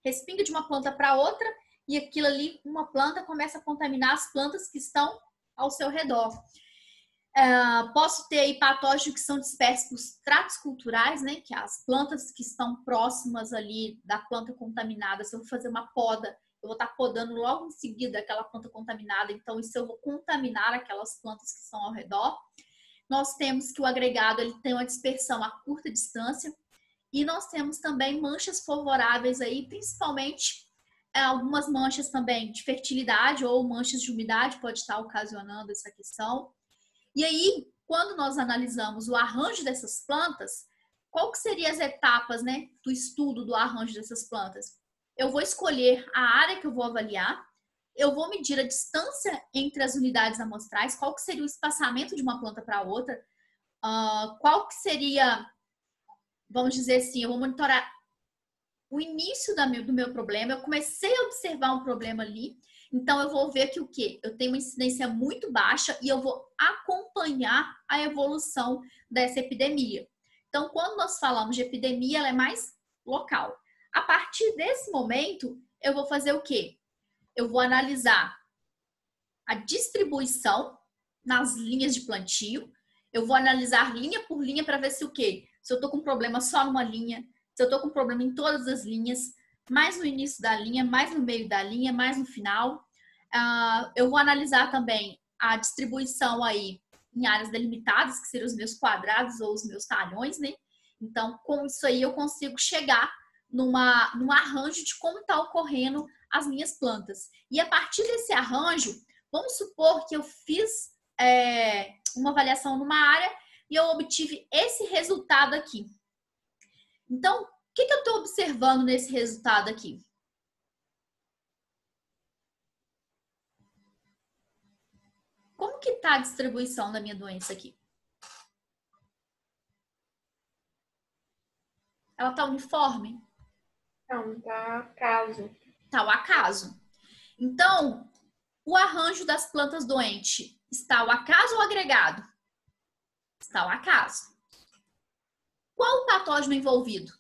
respinga de uma planta para outra, e aquilo ali, uma planta começa a contaminar as plantas que estão ao seu redor. Posso ter aí patógenos que são dispersos por tratos culturais, né? Que as plantas que estão próximas ali da planta contaminada, se eu vou fazer uma poda, eu vou estar podando logo em seguida aquela planta contaminada, então isso eu vou contaminar aquelas plantas que estão ao redor. Nós temos que o agregado ele tem uma dispersão a curta distância e nós temos também manchas favoráveis aí, principalmente algumas manchas também de fertilidade ou manchas de umidade pode estar ocasionando essa questão. E aí, quando nós analisamos o arranjo dessas plantas, qual que seriam as etapas, né, do estudo do arranjo dessas plantas? Eu vou escolher a área que eu vou avaliar, eu vou medir a distância entre as unidades amostrais, qual que seria o espaçamento de uma planta para outra, qual que seria, vamos dizer assim, eu vou monitorar o início do meu problema, eu comecei a observar um problema ali, então eu vou ver que o quê? Eu tenho uma incidência muito baixa e eu vou acompanhar a evolução dessa epidemia. Então, quando nós falamos de epidemia, ela é mais local. A partir desse momento, eu vou fazer o quê? Eu vou analisar a distribuição nas linhas de plantio. Eu vou analisar linha por linha para ver se o quê? Se eu estou com problema só numa linha, se eu estou com problema em todas as linhas, mais no início da linha, mais no meio da linha, mais no final. Eu vou analisar também a distribuição aí em áreas delimitadas, que seriam os meus quadrados ou os meus talhões, né? Então, com isso aí, eu consigo chegar num arranjo de como está ocorrendo as minhas plantas. E a partir desse arranjo, vamos supor que eu fiz uma avaliação numa área e eu obtive esse resultado aqui. Então, o que eu estou observando nesse resultado aqui? Como que está a distribuição da minha doença aqui? Ela está uniforme? Não, tá acaso. Está ao acaso. Então, o arranjo das plantas doentes está ao acaso ou agregado? Está ao acaso. Qual o patógeno envolvido?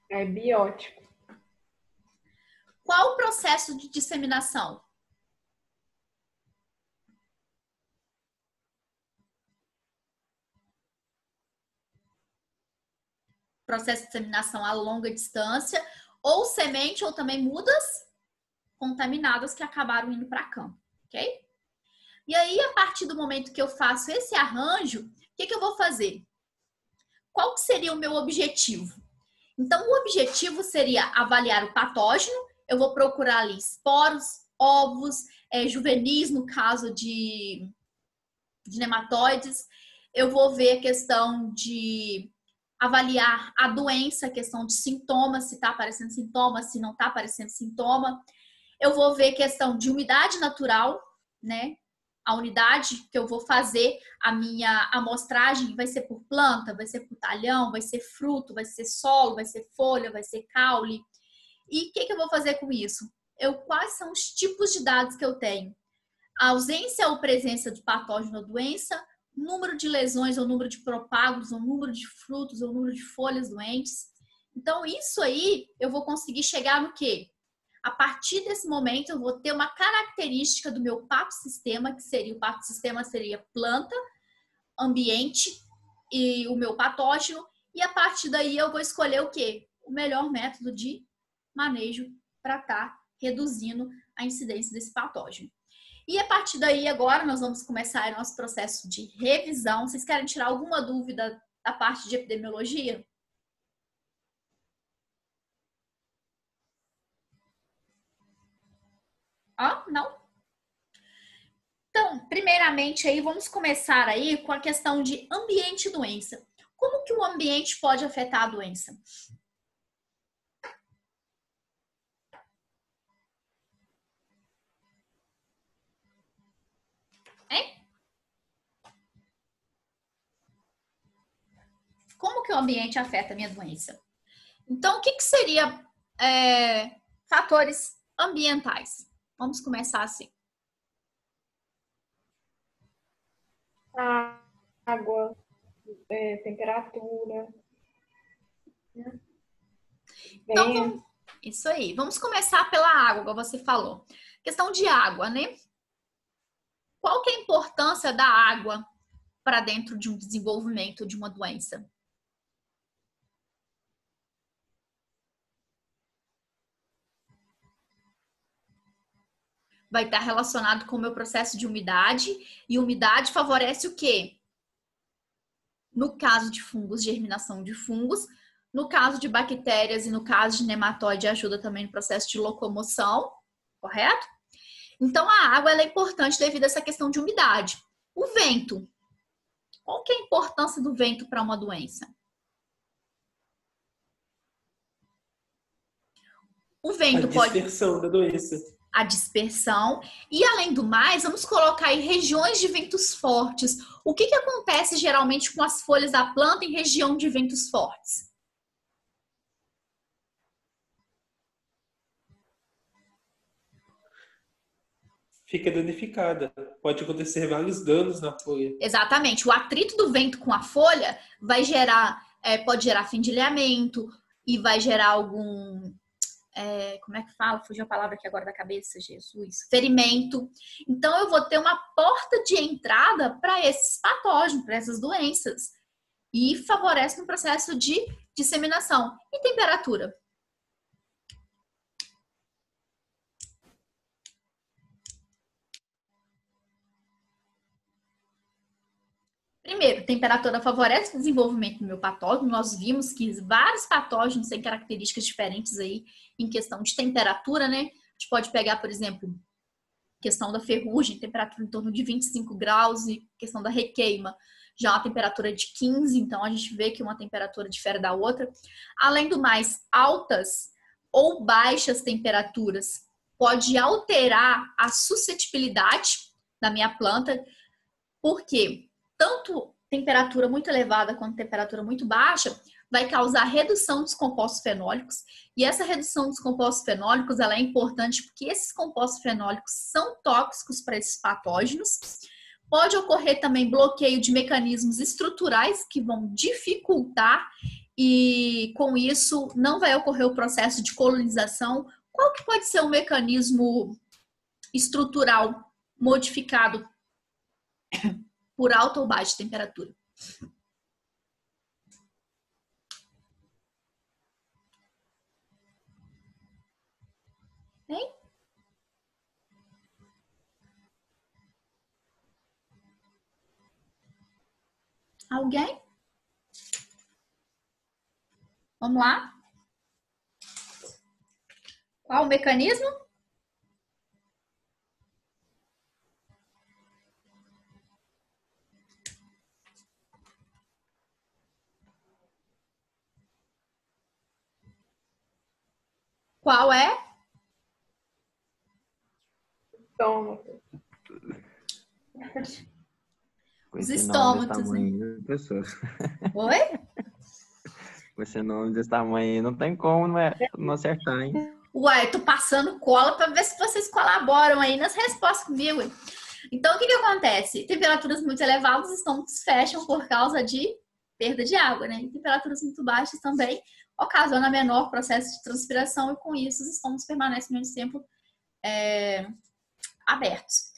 É biótico. Qual o processo de disseminação? Processo de disseminação a longa distância, ou semente, ou também mudas contaminadas que acabaram indo para campo, ok? E aí, a partir do momento que eu faço esse arranjo, o que eu vou fazer? Qual que seria o meu objetivo? Então, o objetivo seria avaliar o patógeno. Eu vou procurar ali esporos, ovos, juvenis, no caso de nematóides. Eu vou ver a questão de avaliar a doença, a questão de sintomas, se está aparecendo sintoma, se não está aparecendo sintoma. Eu vou ver a questão de umidade natural, né? A unidade que eu vou fazer a minha amostragem vai ser por planta, vai ser por talhão, vai ser fruto, vai ser solo, vai ser folha, vai ser caule. E o que eu vou fazer com isso? Quais são os tipos de dados que eu tenho? A ausência ou presença de patógeno ou doença, número de lesões ou número de propágulos, ou número de frutos ou número de folhas doentes. Então, isso aí eu vou conseguir chegar no quê? A partir desse momento, eu vou ter uma característica do meu pato-sistema, que seria, o pato-sistema seria planta, ambiente e o meu patógeno. E a partir daí eu vou escolher o quê? O melhor método de manejo para estar reduzindo a incidência desse patógeno. E a partir daí, agora, nós vamos começar o nosso processo de revisão. Vocês querem tirar alguma dúvida da parte de epidemiologia? Não? Então, primeiramente, aí, vamos começar aí com a questão de ambiente e doença. Como que o ambiente pode afetar a doença? Como que o ambiente afeta a minha doença? Então, o que seria fatores ambientais? Vamos começar assim. A água, temperatura. Né? Então, isso aí. Vamos começar pela água, como você falou. Questão de água, né? Qual que é a importância da água para dentro de um desenvolvimento de uma doença? Vai estar relacionado com o meu processo de umidade, e umidade favorece o quê? No caso de fungos, germinação de fungos, no caso de bactérias e no caso de nematóide, ajuda também no processo de locomoção, correto? Então, a água ela é importante devido a essa questão de umidade. O vento. Qual que é a importância do vento para uma doença? O vento pode... A dispersão da doença. A dispersão. E, além do mais, vamos colocar aí regiões de ventos fortes. O que acontece geralmente com as folhas da planta em região de ventos fortes? Fica danificada. Pode acontecer vários danos na folha. Exatamente. O atrito do vento com a folha vai gerar, pode gerar fendilhamento e vai gerar algum... como é que fala? Fugiu a palavra aqui agora da cabeça, Jesus. Ferimento. Então, eu vou ter uma porta de entrada para esses patógenos, para essas doenças. E favorece no processo de disseminação. E temperatura? Primeiro, temperatura favorece o desenvolvimento do meu patógeno. Nós vimos que vários patógenos têm características diferentes aí em questão de temperatura, né? A gente pode pegar, por exemplo, questão da ferrugem, temperatura em torno de 25 graus, e questão da requeima, já uma temperatura de 15, então a gente vê que uma temperatura difere da outra. Além do mais, altas ou baixas temperaturas pode alterar a suscetibilidade da minha planta, porque tanto temperatura muito elevada quanto temperatura muito baixa vai causar redução dos compostos fenólicos, e essa redução dos compostos fenólicos ela é importante porque esses compostos fenólicos são tóxicos para esses patógenos. Pode ocorrer também bloqueio de mecanismos estruturais que vão dificultar, e com isso não vai ocorrer o processo de colonização. Qual que pode ser o mecanismo estrutural modificado por alta ou baixa temperatura? Hein? Alguém? Vamos lá? Qual o mecanismo? Qual é? Estômago. Com Os esse nome desse estômatos, né? tamanho, pessoas. Oi? Com esse nome desse tamanho, não tem como não acertar, hein? Uai, eu tô passando cola para ver se vocês colaboram aí nas respostas comigo. Então, o que acontece? Temperaturas muito elevadas, os estômagos fecham por causa de perda de água, né? E temperaturas muito baixas também ocasiona menor processo de transpiração e, com isso, os estômagos permanecem menos tempo abertos.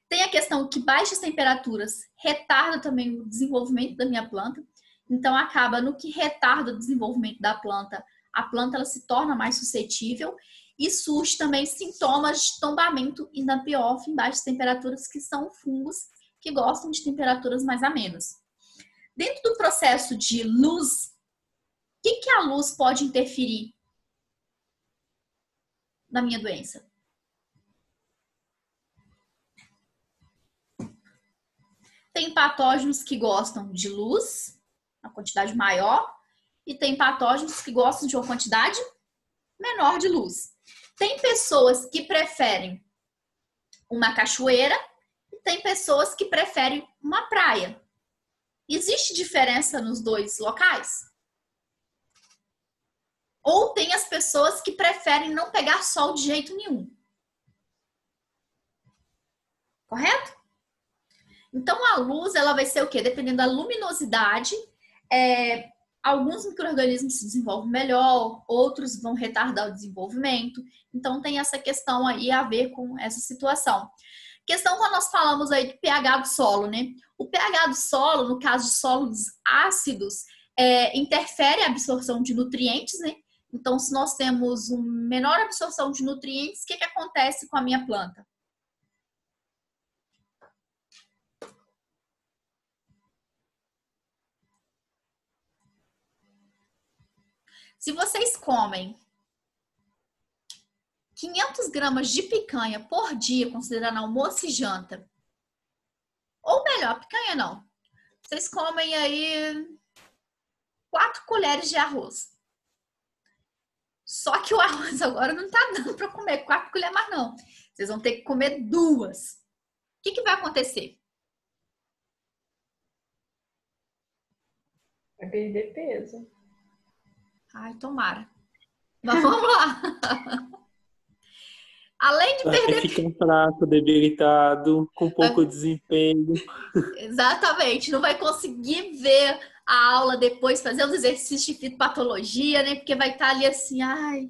Tem a questão que baixas temperaturas retardam também o desenvolvimento da minha planta. Então, acaba no que retarda o desenvolvimento da planta, a planta ela se torna mais suscetível e surge também sintomas de tombamento e napiófilo em baixas temperaturas, que são fungos que gostam de temperaturas mais amenas. Dentro do processo de luz, o que a luz pode interferir na minha doença? Tem patógenos que gostam de luz, uma quantidade maior, e tem patógenos que gostam de uma quantidade menor de luz. Tem pessoas que preferem uma cachoeira e tem pessoas que preferem uma praia. Existe diferença nos dois locais? Ou tem as pessoas que preferem não pegar sol de jeito nenhum. Correto? Então, a luz, ela vai ser o quê? Dependendo da luminosidade, alguns micro-organismos se desenvolvem melhor, outros vão retardar o desenvolvimento. Então, tem essa questão aí a ver com essa situação. Questão quando nós falamos aí do pH do solo, né? O pH do solo, no caso de solos ácidos, interfere a absorção de nutrientes, né? Então, se nós temos uma menor absorção de nutrientes, o que acontece com a minha planta? Se vocês comem 500 gramas de picanha por dia, considerando almoço e janta, ou melhor, picanha não, vocês comem aí 4 colheres de arroz. Só que o arroz agora não tá dando para comer 4 colheres mais não. Vocês vão ter que comer 2. O que vai acontecer? Vai perder peso. Ai, tomara. Mas vamos lá. Além de perder... Vai ficar fraco, debilitado, com pouco desempenho. Exatamente. Não vai conseguir ver a aula depois, fazer os exercícios de fitopatologia, né? Porque vai estar ali assim, ai,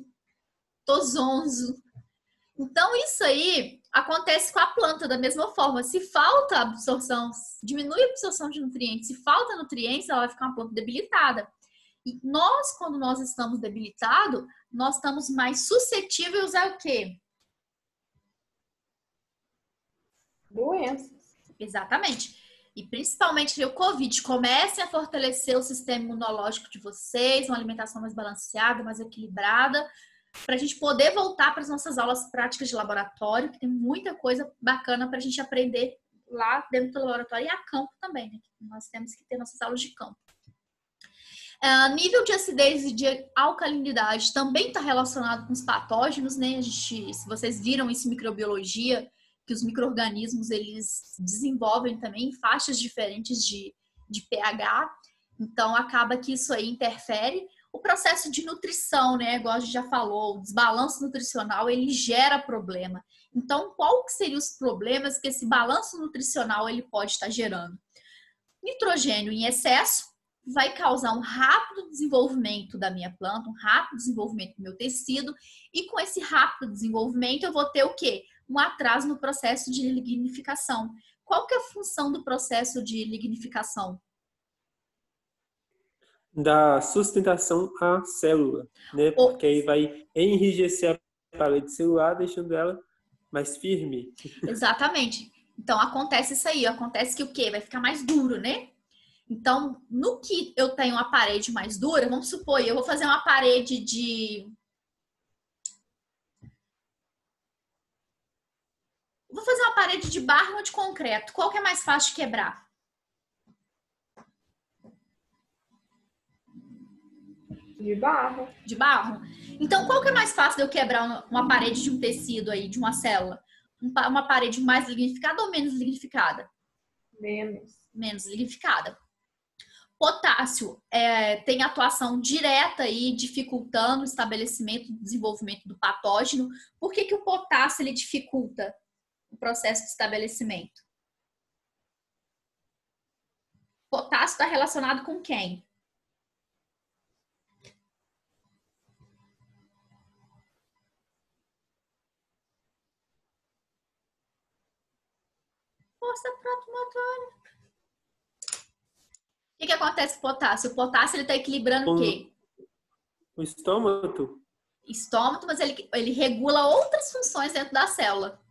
tô zonzo. Então, isso aí acontece com a planta da mesma forma. Se falta absorção, diminui a absorção de nutrientes, se falta nutrientes, ela vai ficar uma planta debilitada. E nós, quando nós estamos debilitados, nós estamos mais suscetíveis a quê? Doenças. Exatamente. E principalmente o Covid. Comecem a fortalecer o sistema imunológico de vocês, uma alimentação mais balanceada, mais equilibrada, para a gente poder voltar para as nossas aulas práticas de laboratório, que tem muita coisa bacana para a gente aprender lá dentro do laboratório e a campo também, né? Nós temos que ter nossas aulas de campo. Nível de acidez e de alcalinidade também está relacionado com os patógenos, né? Se vocês viram isso em microbiologia, que os micro-organismos eles desenvolvem também faixas diferentes de pH, então acaba que isso aí interfere. O processo de nutrição, né? Igual a gente já falou, o desbalanço nutricional, ele gera problema. Então, qual que seriam os problemas que esse balanço nutricional ele pode estar gerando? Nitrogênio em excesso vai causar um rápido desenvolvimento da minha planta, um rápido desenvolvimento do meu tecido, e com esse rápido desenvolvimento eu vou ter o quê? Um atraso no processo de lignificação. Qual que é a função do processo de lignificação? Da sustentação à célula, né? Porque aí vai enrijecer a parede celular, deixando ela mais firme. Exatamente. Então, acontece isso aí. Acontece que o quê? Vai ficar mais duro, né? Então, no que eu tenho uma parede mais dura, vamos supor, eu vou fazer uma parede de... Vou fazer uma parede de barro ou de concreto. Qual que é mais fácil de quebrar? De barro. De barro? Então, qual que é mais fácil de eu quebrar uma parede de um tecido aí, de uma célula? Uma parede mais lignificada ou menos lignificada? Menos lignificada. Potássio tem atuação direta aí, dificultando o estabelecimento e desenvolvimento do patógeno. Por que o potássio ele dificulta o processo de estabelecimento? Potássio está relacionado com quem? Força protomotora. O que acontece com o potássio? O potássio ele está equilibrando o quê? O estômago. Estômago, mas ele regula outras funções dentro da célula.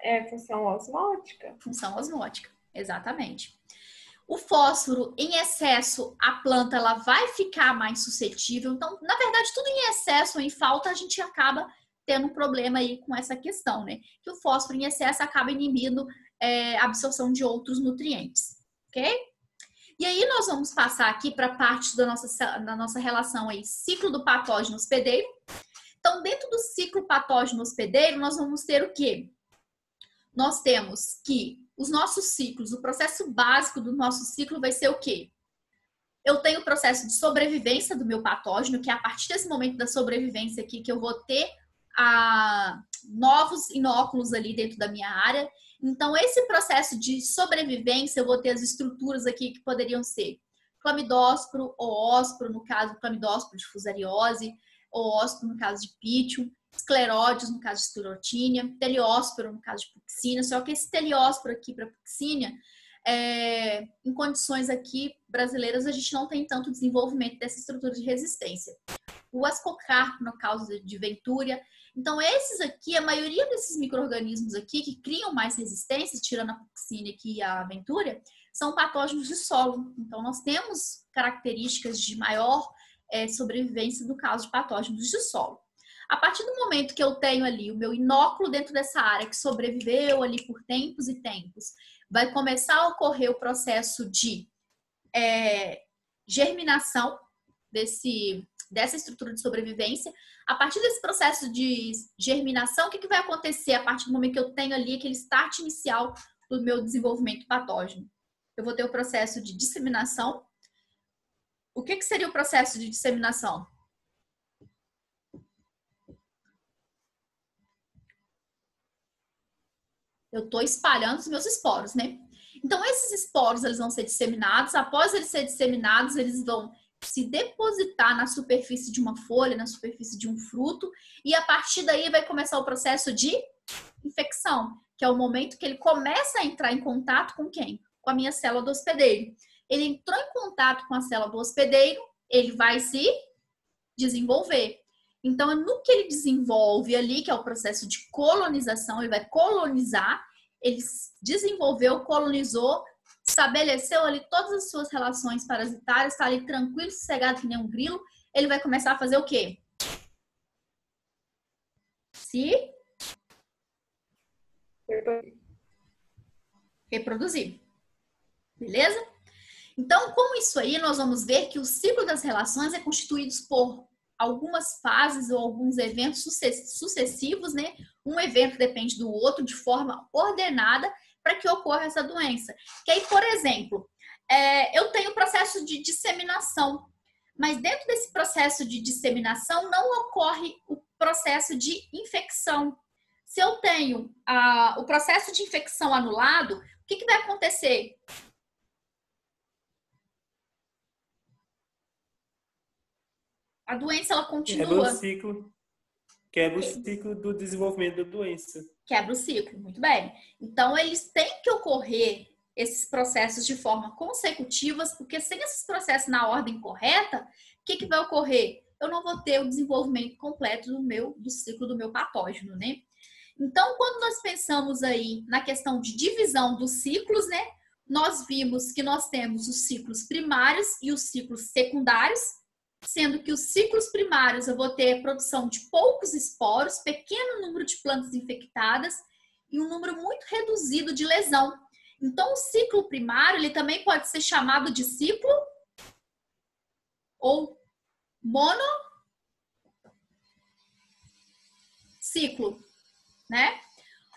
É função osmótica? Função osmótica, exatamente. O fósforo em excesso, a planta ela vai ficar mais suscetível. Então, na verdade, tudo em excesso ou em falta, a gente acaba tendo um problema aí com essa questão, né? Que o fósforo em excesso acaba inibindo a absorção de outros nutrientes, ok? E aí nós vamos passar aqui para a parte da nossa relação aí, ciclo do patógeno hospedeiro. Então, dentro do ciclo patógeno hospedeiro, nós vamos ter o quê? Nós temos que os nossos ciclos, o processo básico do nosso ciclo vai ser o quê? Eu tenho o processo de sobrevivência do meu patógeno, que é a partir desse momento da sobrevivência aqui que eu vou ter novos inóculos ali dentro da minha área. Então, esse processo de sobrevivência, eu vou ter as estruturas aqui que poderiam ser clamidósporo, oósporo, no caso, clamidósporo de fusariose, oósporo no caso de pítium, escleróides no caso de esclerotínia, teleósporo no caso de puccínia, só que esse teleósporo aqui para puccínia, em condições aqui brasileiras, a gente não tem tanto desenvolvimento dessa estrutura de resistência. O ascocarpo no caso de ventúria. Então, esses aqui, a maioria desses micro-organismos aqui que criam mais resistências, tirando a puccínia aqui e a ventúria, são patógenos de solo. Então, nós temos características de maior sobrevivência no caso de patógenos de solo. A partir do momento que eu tenho ali o meu inóculo dentro dessa área que sobreviveu ali por tempos e tempos, vai começar a ocorrer o processo de germinação dessa estrutura de sobrevivência. A partir desse processo de germinação, o que vai acontecer a partir do momento que eu tenho ali aquele start inicial do meu desenvolvimento patógeno? Eu vou ter o processo de disseminação. O que seria o processo de disseminação? Eu estou espalhando os meus esporos, né? Então, esses esporos eles vão ser disseminados. Após eles serem disseminados, eles vão se depositar na superfície de uma folha, na superfície de um fruto, e a partir daí vai começar o processo de infecção, que é o momento que ele começa a entrar em contato com quem? Com a minha célula do hospedeiro. Ele entrou em contato com a célula do hospedeiro, ele vai se desenvolver. Então, no que ele desenvolve ali, que é o processo de colonização, ele vai colonizar, ele desenvolveu, colonizou, estabeleceu ali todas as suas relações parasitárias, está ali tranquilo, sossegado que nem um grilo, ele vai começar a fazer o quê? Se reproduzir. Beleza? Então, com isso aí, nós vamos ver que o ciclo das relações é constituído por algumas fases ou alguns eventos sucessivos, né? Um evento depende do outro de forma ordenada para que ocorra essa doença. Que aí, por exemplo, eu tenho o processo de disseminação, mas dentro desse processo de disseminação não ocorre o processo de infecção. Se eu tenho o processo de infecção anulado, o que vai acontecer? A doença, ela continua. Quebra o ciclo do desenvolvimento da doença. Quebra o ciclo, muito bem. Então, eles têm que ocorrer esses processos de forma consecutivas, porque sem esses processos na ordem correta, o que vai ocorrer? Eu não vou ter o desenvolvimento completo do ciclo do meu patógeno, né? Então, quando nós pensamos aí na questão de divisão dos ciclos, né? Nós vimos que nós temos os ciclos primários e os ciclos secundários, sendo que os ciclos primários eu vou ter a produção de poucos esporos, pequeno número de plantas infectadas e um número muito reduzido de lesão. Então, o ciclo primário ele também pode ser chamado de ciclo ou monociclo, né?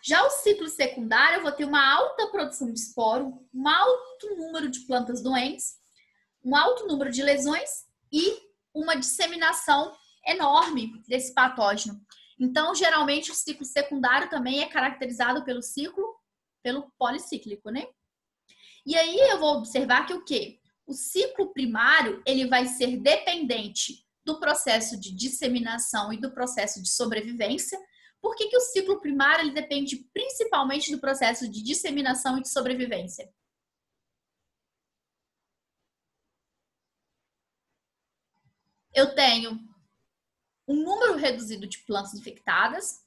Já o ciclo secundário, eu vou ter uma alta produção de esporo, um alto número de plantas doentes, um alto número de lesões e uma disseminação enorme desse patógeno. Então, geralmente, o ciclo secundário também é caracterizado pelo policíclico, né? E aí eu vou observar que o quê? O ciclo primário, ele vai ser dependente do processo de disseminação e do processo de sobrevivência. Por que o ciclo primário ele depende principalmente do processo de disseminação e de sobrevivência? Eu tenho um número reduzido de plantas infectadas.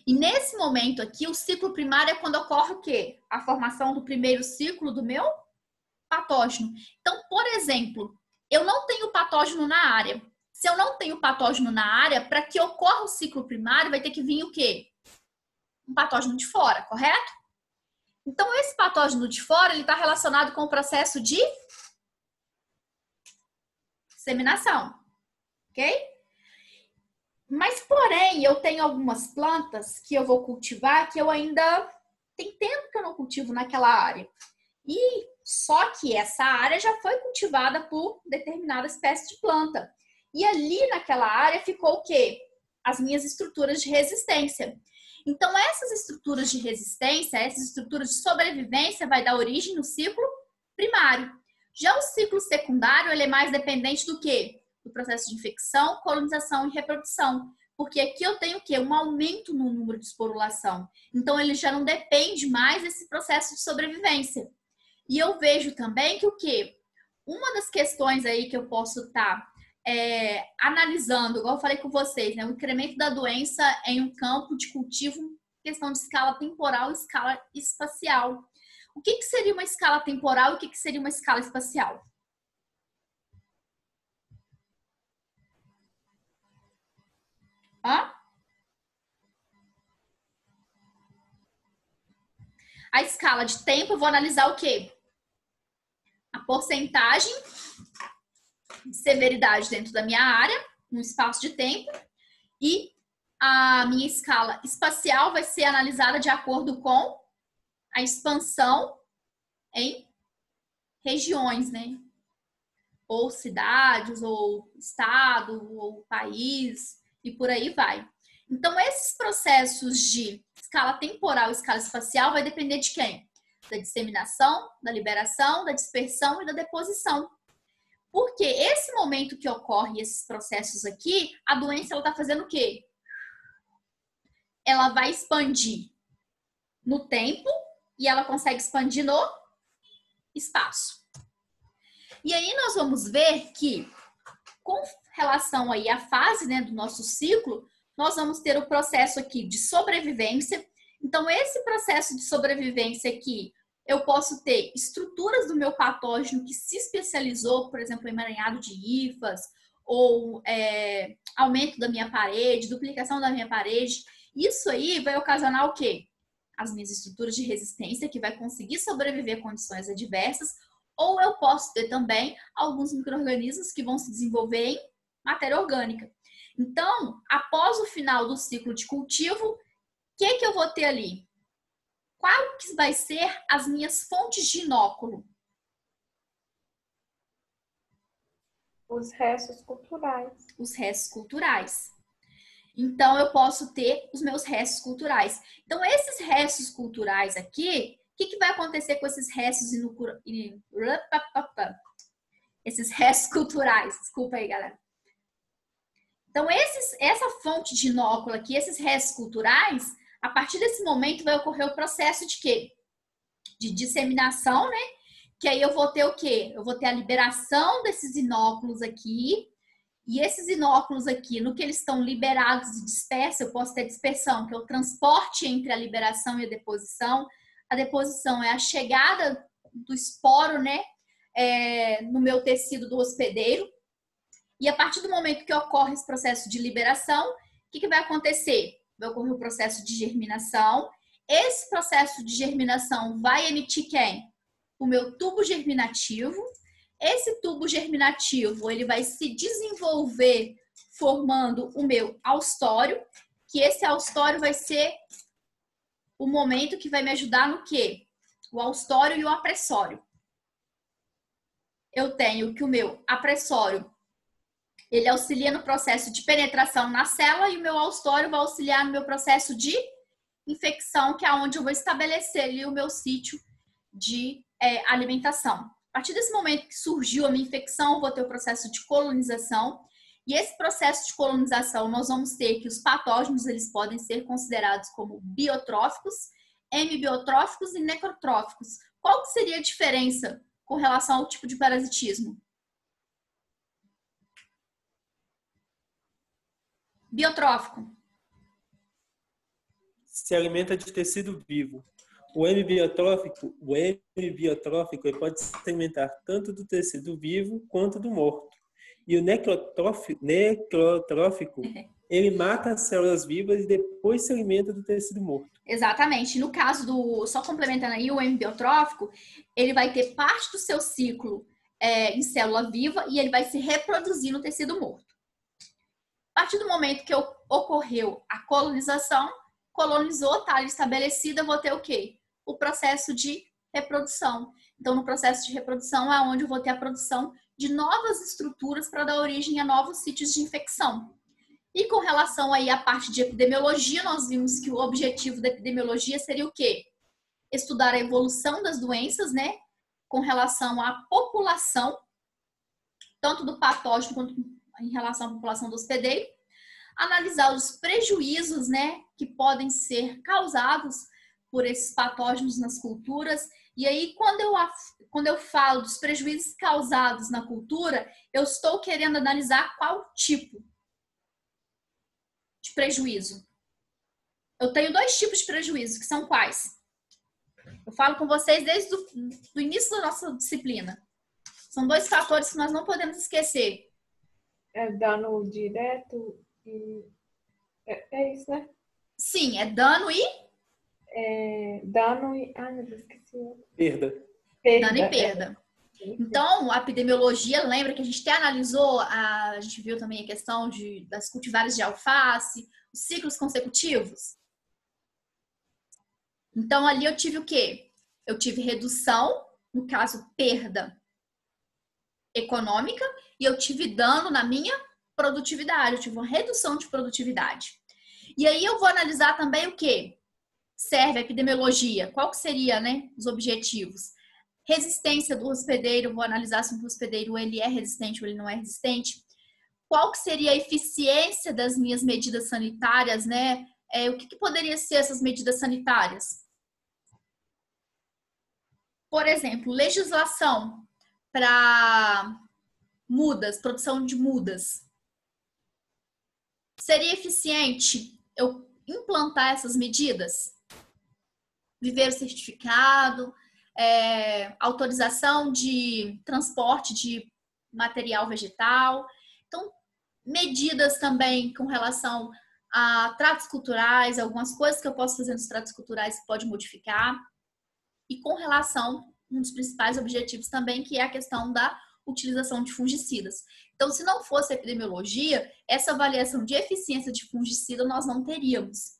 E nesse momento aqui, o ciclo primário é quando ocorre o quê? A formação do primeiro ciclo do meu patógeno. Então, por exemplo, eu não tenho patógeno na área. Se eu não tenho patógeno na área, para que ocorra o ciclo primário, vai ter que vir o quê? Um patógeno de fora, correto? Então, esse patógeno de fora, ele está relacionado com o processo de disseminação, ok? Mas, porém, eu tenho algumas plantas que eu vou cultivar que eu ainda... Tem tempo que eu não cultivo naquela área. E só que essa área já foi cultivada por determinada espécie de planta. E ali naquela área ficou o quê? As minhas estruturas de resistência. Então, essas estruturas de resistência, essas estruturas de sobrevivência vai dar origem no ciclo primário. Já o ciclo secundário, ele é mais dependente do quê? Do processo de infecção, colonização e reprodução. Porque aqui eu tenho o quê? Um aumento no número de esporulação. Então, ele já não depende mais desse processo de sobrevivência. E eu vejo também que o quê? Uma das questões aí que eu posso estar analisando, igual eu falei com vocês, né? O incremento da doença em um campo de cultivo, questão de escala temporal e escala espacial. O que seria uma escala temporal e o que seria uma escala espacial? Hã? A escala de tempo, eu vou analisar o quê? A porcentagem de severidade dentro da minha área, no espaço de tempo, e a minha escala espacial vai ser analisada de acordo com a expansão em regiões, né? Ou cidades, ou estado, ou país, e por aí vai. Então, esses processos de escala temporal e escala espacial vai depender de quem? Da disseminação, da liberação, da dispersão e da deposição. Porque esse momento que ocorre esses processos aqui, a doença ela está fazendo o quê? Ela vai expandir no tempo e ela consegue expandir no espaço. E aí nós vamos ver que, com relação aí à fase, né, do nosso ciclo, nós vamos ter o processo aqui de sobrevivência. Então, esse processo de sobrevivência aqui, eu posso ter estruturas do meu patógeno que se especializou, por exemplo, emaranhado de hifas, ou aumento da minha parede, duplicação da minha parede. Isso aí vai ocasionar o quê? As minhas estruturas de resistência, que vai conseguir sobreviver a condições adversas, ou eu posso ter também alguns micro-organismos que vão se desenvolver em matéria orgânica. Então, após o final do ciclo de cultivo, o que eu vou ter ali? Qual que vai ser as minhas fontes de inóculo? Os restos culturais. Os restos culturais. Então, eu posso ter os meus restos culturais. Então, esses restos culturais aqui, o que vai acontecer com esses restos esses restos culturais? Desculpa aí, galera. Então, essa fonte de inóculo aqui, esses restos culturais, a partir desse momento vai ocorrer o processo de quê? De disseminação, né? Que aí eu vou ter o quê? Eu vou ter a liberação desses inóculos aqui. E esses inóculos aqui, no que eles estão liberados e dispersos, eu posso ter dispersão, que é o transporte entre a liberação e a deposição. A deposição é a chegada do esporo, né? No meu tecido do hospedeiro. E a partir do momento que ocorre esse processo de liberação, o que vai acontecer? Vai ocorrer o processo de germinação. Esse processo de germinação vai emitir quem? O meu tubo germinativo. Esse tubo germinativo, ele vai se o momento que vai me ajudar no quê? O austório e o apressório. Eu tenho que o meu apressório, ele auxilia no processo de penetração na célula e o meu austório vai auxiliar no meu processo de infecção, que é onde eu vou estabelecer ali o meu sítio de alimentação. A partir desse momento que surgiu a minha infecção, eu vou ter o processo de colonização. E esse processo de colonização, nós vamos ter que os patógenos, eles podem ser considerados como biotróficos, hemibiotróficos e necrotróficos. Qual que seria a diferença com relação ao tipo de parasitismo? Biotrófico. Se alimenta de tecido vivo. O hemibiotrófico ele pode se alimentar tanto do tecido vivo quanto do morto. E o necrotrófico, ele mata as células vivas e depois se alimenta do tecido morto. Exatamente. No caso do, só complementando aí, o hemibiotrófico, ele vai ter parte do seu ciclo em célula viva e ele vai se reproduzir no tecido morto. A partir do momento que ocorreu a colonização, colonizou, está estabelecida, eu vou ter o quê? O processo de reprodução. Então, no processo de reprodução é onde eu vou ter a produção de novas estruturas para dar origem a novos sítios de infecção. E com relação aí à parte de epidemiologia, nós vimos que o objetivo da epidemiologia seria o quê? Estudar a evolução das doenças, né? Com relação à população, tanto do patógeno quanto em relação à população do hospedeiro. Analisar os prejuízos, né? Que podem ser causados por esses patógenos nas culturas. E aí, quando eu falo dos prejuízos causados na cultura, eu estou querendo analisar qual tipo de prejuízo. Eu tenho dois tipos de prejuízo, que são quais? Eu falo com vocês desde o início da nossa disciplina. São dois fatores que nós não podemos esquecer. É dano direto e... É isso, né? Sim, é dano e... Dano e... Ai, meu Deus, esqueci. Perda. Dano e perda. Então, a epidemiologia, lembra que a gente até analisou, a gente viu também a questão das cultivares de alface, os ciclos consecutivos. Então, ali eu tive o quê? Eu tive redução, no caso, perda econômica, e eu tive dano na minha produtividade, eu tive uma redução de produtividade. E aí eu vou analisar também o quê? Serve a epidemiologia. Qual que seria, né, os objetivos? Resistência do hospedeiro, vou analisar se o hospedeiro ele é resistente ou ele não é resistente. Qual que seria a eficiência das minhas medidas sanitárias, né? O que poderia ser essas medidas sanitárias? Por exemplo, legislação para mudas, produção de mudas. Seria eficiente eu implantar essas medidas? Viveiro certificado, autorização de transporte de material vegetal. Então, medidas também com relação a tratos culturais, algumas coisas que eu posso fazer nos tratos culturais que pode modificar. E com relação, um dos principais objetivos também, que é a questão da utilização de fungicidas. Então, se não fosse a epidemiologia, essa avaliação de eficiência de fungicida nós não teríamos.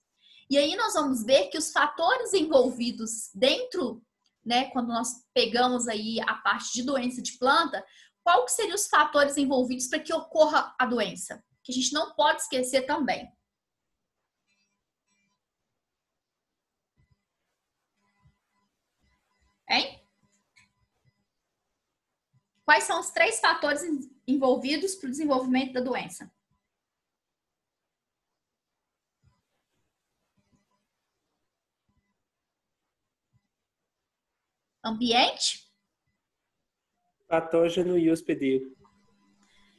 E aí nós vamos ver que os fatores envolvidos dentro, né, quando nós pegamos aí a parte de doença de planta, qual que seriam os fatores envolvidos para que ocorra a doença? Que a gente não pode esquecer também. Hein? Quais são os 3 fatores envolvidos para o desenvolvimento da doença? Ambiente? Patógeno e hospedeiro.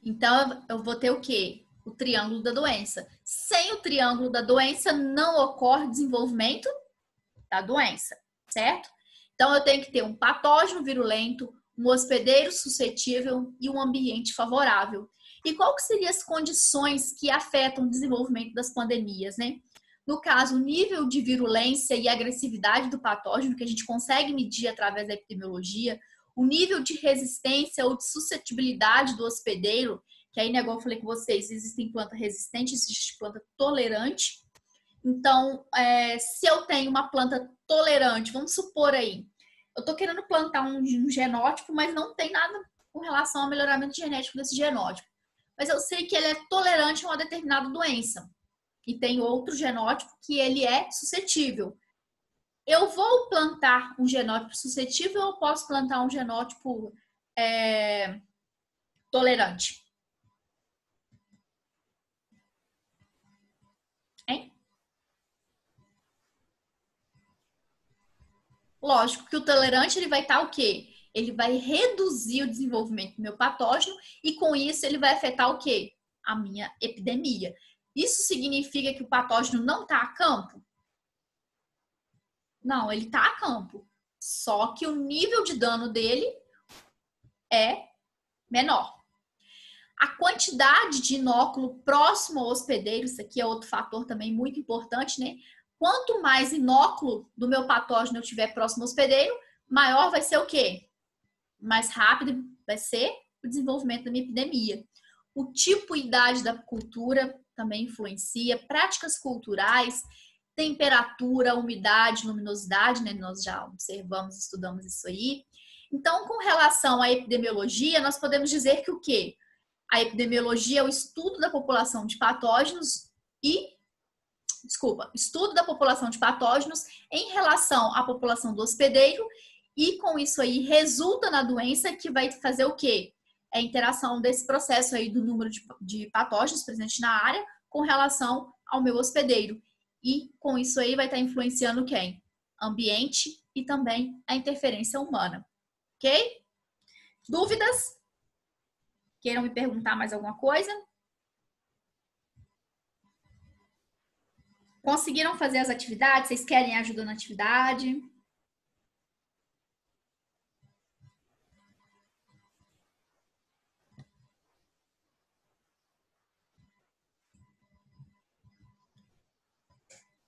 Então, eu vou ter o quê? O triângulo da doença. Sem o triângulo da doença, não ocorre desenvolvimento da doença, certo? Então, eu tenho que ter um patógeno virulento, um hospedeiro suscetível e um ambiente favorável. E qual que seriam as condições que afetam o desenvolvimento das pandemias, né? No caso, o nível de virulência e agressividade do patógeno, que a gente consegue medir através da epidemiologia, o nível de resistência ou de suscetibilidade do hospedeiro, que aí, né, igual eu falei com vocês, existem planta resistente, existe planta tolerante. Então, se eu tenho uma planta tolerante, vamos supor aí, eu estou querendo plantar um genótipo, mas não tem nada com relação ao melhoramento genético desse genótipo. Mas eu sei que ele é tolerante a uma determinada doença. E tem outro genótipo que ele é suscetível. Eu vou plantar um genótipo suscetível ou eu posso plantar um genótipo tolerante? Hein? Lógico que o tolerante ele vai estar o quê? Ele vai reduzir o desenvolvimento do meu patógeno e com isso ele vai afetar o quê? A minha epidemia. Isso significa que o patógeno não está a campo? Não, ele está a campo. Só que o nível de dano dele é menor. A quantidade de inóculo próximo ao hospedeiro, isso aqui é outro fator também muito importante, né? Quanto mais inóculo do meu patógeno eu tiver próximo ao hospedeiro, maior vai ser o quê? Mais rápido vai ser o desenvolvimento da minha epidemia. O tipo e idade da cultura também influencia, práticas culturais, temperatura, umidade, luminosidade, né? Nós já observamos, estudamos isso aí. Então, com relação à epidemiologia, nós podemos dizer que o quê? A epidemiologia é o estudo da população de patógenos estudo da população de patógenos em relação à população do hospedeiro e com isso aí resulta na doença que vai fazer o quê? É a interação desse processo aí do número de patógenos presentes na área com relação ao meu hospedeiro. E com isso aí vai estar influenciando quem? Ambiente e também a interferência humana. Ok? Dúvidas? Queiram me perguntar mais alguma coisa? Conseguiram fazer as atividades? Vocês querem ajuda na atividade?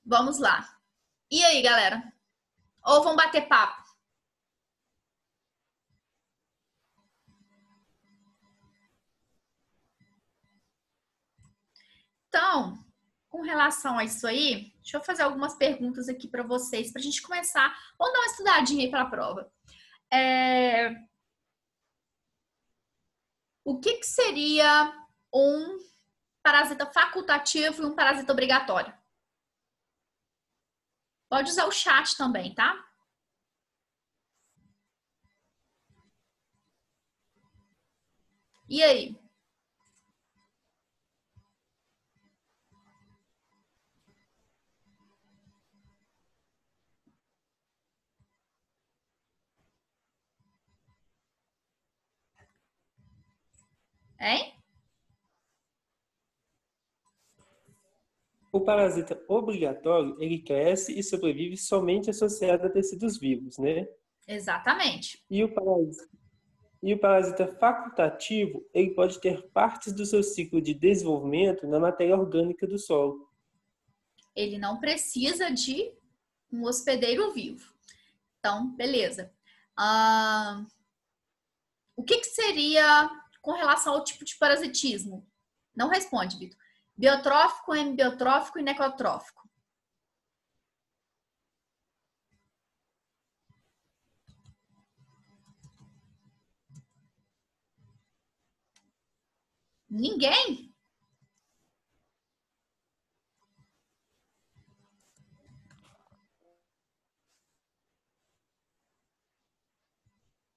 Vamos lá. E aí, galera? Ou vão bater papo? Então, com relação a isso aí, deixa eu fazer algumas perguntas aqui para vocês, para a gente começar. Vamos dar uma estudadinha aí para a prova. O que seria um parasita facultativo e um parasita obrigatório? Pode usar o chat também, tá? E aí? Hein? O parasita obrigatório, ele cresce e sobrevive somente associado a tecidos vivos, né? Exatamente. E o parasita facultativo, ele pode ter partes do seu ciclo de desenvolvimento na matéria orgânica do solo. Ele não precisa de um hospedeiro vivo. Então, beleza. O que seria com relação ao tipo de parasitismo? Não responde, Vitor. Biotrófico, hemibiotrófico e necrotrófico. Ninguém?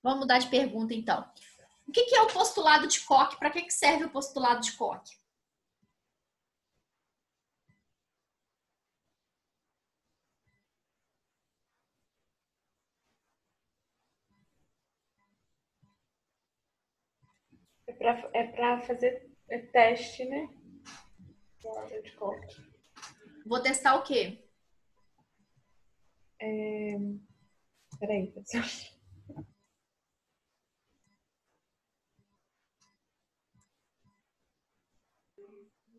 Vamos mudar de pergunta, então. O que é o postulado de Koch? Para que serve o postulado de Koch? É para fazer teste, né? De Koch. Vou testar o quê? Peraí, pessoal.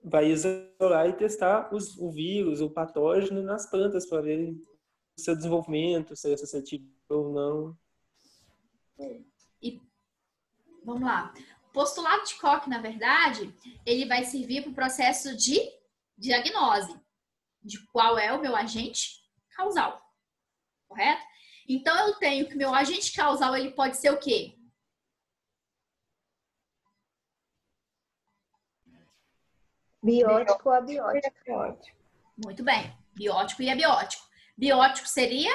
Vai isolar e testar o vírus, o patógeno nas plantas para ver o seu desenvolvimento, se é suscetível ou não. E vamos lá. O postulado de Koch, na verdade, ele vai servir para o processo de diagnose. de qual é o meu agente causal, correto? Então, eu tenho que o meu agente causal, ele pode ser o quê? Biótico ou abiótico? Biótico. Muito bem, biótico e abiótico. Biótico seria?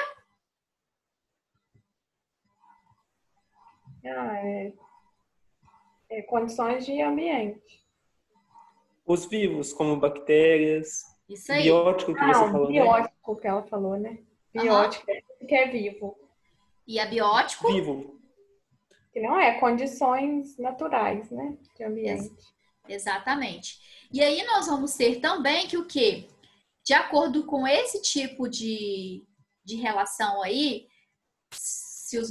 Condições de ambiente. Os vivos, como bactérias. Isso aí. Biótico que você Não, falou, né? biótico que ela falou, né? Biótico que é vivo. E abiótico? Vivo. Que não é condições naturais, né? De ambiente. Exatamente. E aí nós vamos ter também que o quê? De acordo com esse tipo de relação aí, se os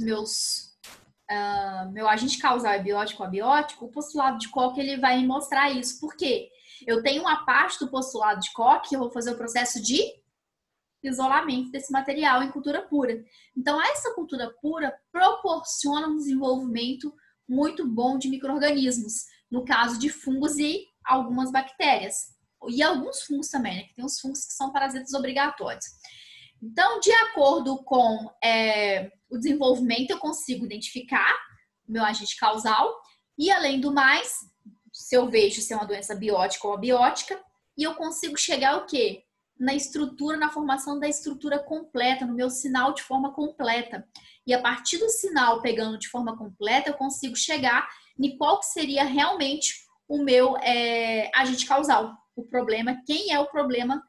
meu agente causal é biótico ou abiótico, o postulado de Koch ele vai me mostrar isso. Por quê? Eu tenho uma parte do postulado de Koch que eu vou fazer o processo de isolamento desse material em cultura pura. Então, essa cultura pura proporciona um desenvolvimento muito bom de micro-organismos, no caso de fungos e algumas bactérias. E alguns fungos também, né? Que tem os fungos que são parasitas obrigatórios. Então, de acordo com o desenvolvimento, eu consigo identificar o meu agente causal e, além do mais, se eu vejo se é uma doença biótica ou abiótica, e eu consigo chegar ao quê? Na estrutura, na formação da estrutura completa, no meu sinal de forma completa. E a partir do sinal pegando de forma completa, eu consigo chegar em qual que seria realmente o meu agente causal. O problema, quem é o problema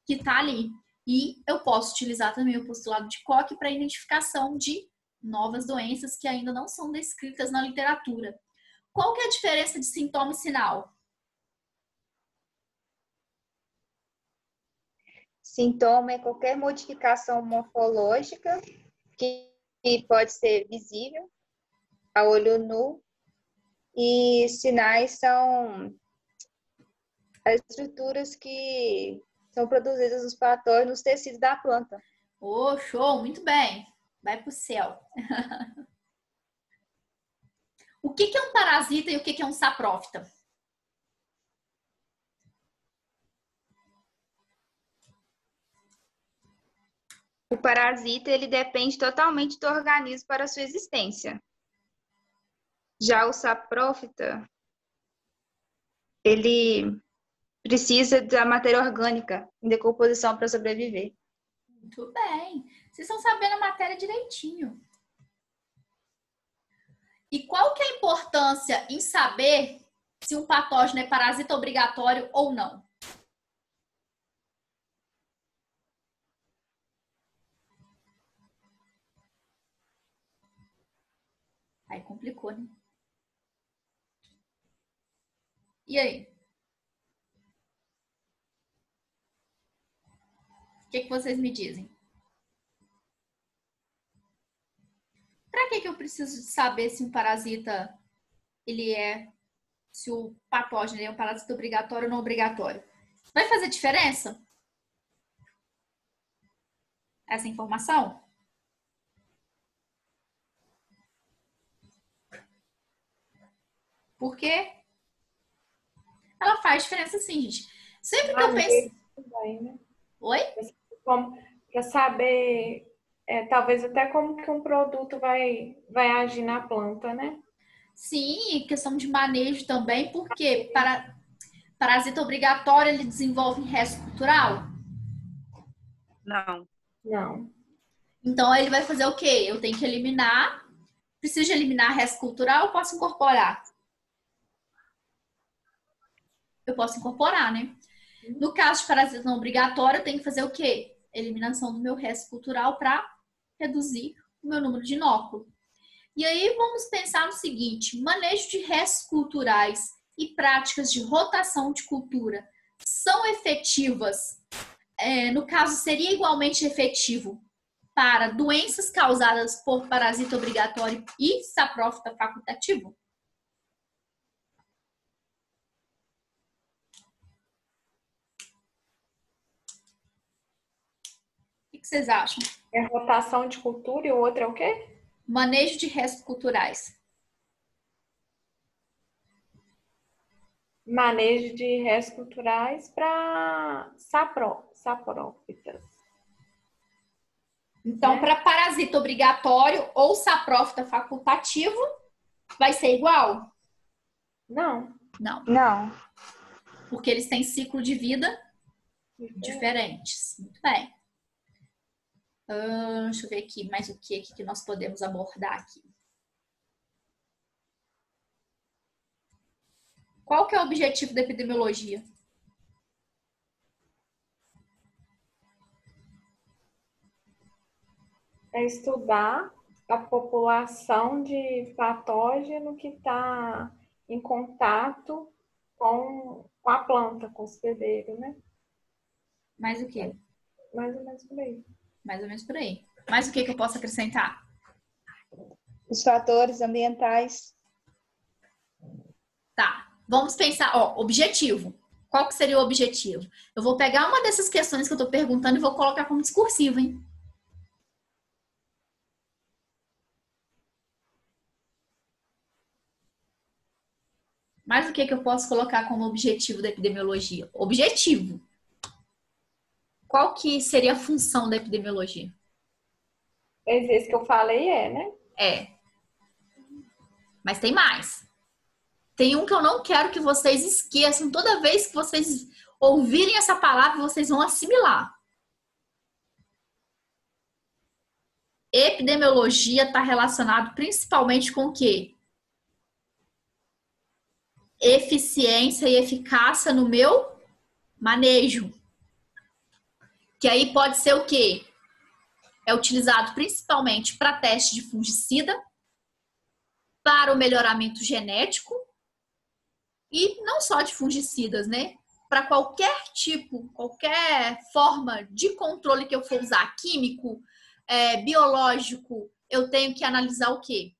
que está ali. E eu posso utilizar também o postulado de Koch para identificação de novas doenças que ainda não são descritas na literatura. Qual que é a diferença de sintoma e sinal? Sintoma é qualquer modificação morfológica que pode ser visível a olho nu, e sinais são as estruturas que são produzidas nos patógenos nos tecidos da planta. Oh, show! Muito bem! Vai pro céu! O que é um parasita e o que é um saprófita? O parasita, ele depende totalmente do organismo para sua existência. Já o saprófita, ele precisa da matéria orgânica em decomposição para sobreviver. Muito bem. Vocês estão sabendo a matéria direitinho. E qual que é a importância em saber se um patógeno é parasita obrigatório ou não? Aí complicou, né? E aí? O que vocês me dizem? Para que eu preciso de saber se um parasita se o patógeno é um parasita obrigatório ou não obrigatório? Vai fazer diferença essa informação? Por quê? Ela faz diferença sim, gente. Sempre que eu penso... Também, né? Oi? Para saber, talvez até como que um produto vai agir na planta, né? Sim, questão de manejo também, porque parasita obrigatório ele desenvolve resto cultural? Não. Não. Então ele vai fazer o quê? Eu tenho que eliminar. Preciso de eliminar resto cultural ou posso incorporar? Eu posso incorporar, né? No caso de parasita não obrigatório, eu tenho que fazer o quê? Eliminação do meu resto cultural para reduzir o meu número de inóculo. E aí vamos pensar no seguinte: manejo de restos culturais e práticas de rotação de cultura são efetivas? No caso, seria igualmente efetivo para doenças causadas por parasita obrigatório e saprófita facultativo? O que vocês acham? É rotação de cultura e o outro é o quê? Manejo de restos culturais. Manejo de restos culturais para saprófitas. Então, para parasita obrigatório ou saprófita facultativo, vai ser igual? Não. Não, Não. porque eles têm ciclo de vida diferentes. Muito bem. Deixa eu ver aqui mais o que nós podemos abordar aqui. Qual que é o objetivo da epidemiologia? É estudar a população de patógeno que está em contato com a planta, com o hospedeiro, né? Mais o quê? Mais ou menos por aí. Mais ou menos por aí. Mais o que eu posso acrescentar? Os fatores ambientais. Tá. Vamos pensar, ó, objetivo. Qual que seria o objetivo? Eu vou pegar uma dessas questões que eu tô perguntando e vou colocar como discursivo, hein? Mas o que eu posso colocar como objetivo da epidemiologia? Objetivo. Qual que seria a função da epidemiologia? Esse que eu falei né? É. Mas tem mais. Tem um que eu não quero que vocês esqueçam. Toda vez que vocês ouvirem essa palavra, vocês vão assimilar. Epidemiologia está relacionado principalmente com o quê? Eficiência e eficácia no meu manejo. Que aí pode ser o quê? É utilizado principalmente para teste de fungicida, para o melhoramento genético e não só de fungicidas, né? Para qualquer tipo, qualquer forma de controle que eu for usar, químico, biológico, eu tenho que analisar o quê?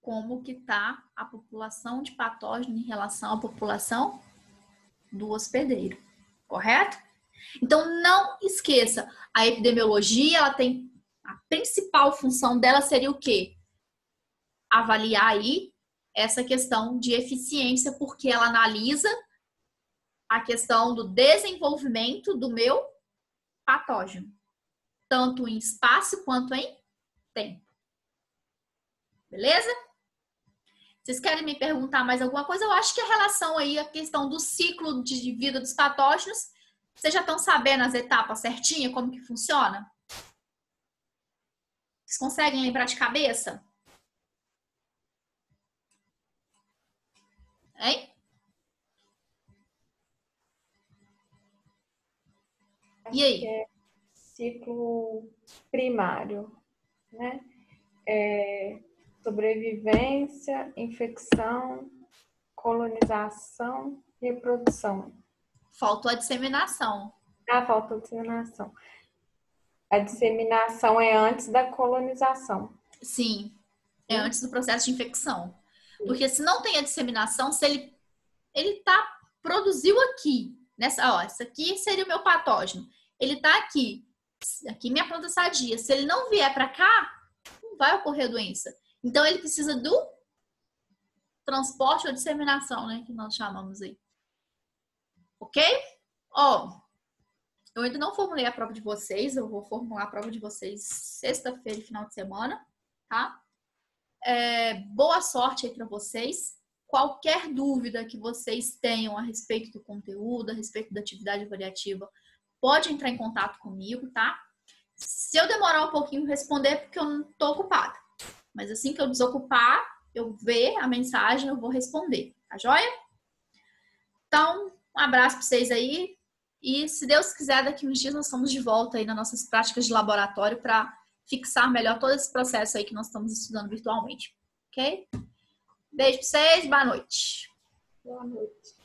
Como que está a população de patógeno em relação à população do hospedeiro, correto? Então, não esqueça, a epidemiologia, ela tem, a principal função dela seria o quê? Avaliar aí essa questão de eficiência, porque ela analisa a questão do desenvolvimento do meu patógeno, tanto em espaço quanto em tempo. Beleza? Vocês querem me perguntar mais alguma coisa? Eu acho que a relação aí, a questão do ciclo de vida dos patógenos, vocês já estão sabendo as etapas certinhas, como que funciona? Vocês conseguem lembrar de cabeça? Hein? E aí? É ciclo primário, né? Sobrevivência, infecção, colonização e reprodução. Faltou a disseminação. Faltou a disseminação. A disseminação é antes da colonização. Sim, é antes do processo de infecção. Porque se não tem a disseminação, se ele produziu aqui, isso aqui seria o meu patógeno. Ele tá aqui minha planta sadia. Se ele não vier para cá, não vai ocorrer doença. Então ele precisa do transporte ou disseminação, né, que nós chamamos aí. Ok? Eu ainda não formulei a prova de vocês, eu vou formular a prova de vocês sexta-feira, final de semana, tá? Boa sorte aí para vocês. Qualquer dúvida que vocês tenham a respeito do conteúdo, a respeito da atividade avaliativa, pode entrar em contato comigo, tá? Se eu demorar um pouquinho para responder, é porque eu não tô ocupada. Mas assim que eu desocupar, eu ver a mensagem, eu vou responder, tá joia? Então, um abraço para vocês aí. E se Deus quiser, daqui uns dias nós estamos de volta aí nas nossas práticas de laboratório para fixar melhor todo esse processo aí que nós estamos estudando virtualmente. Ok? Beijo para vocês, boa noite. Boa noite.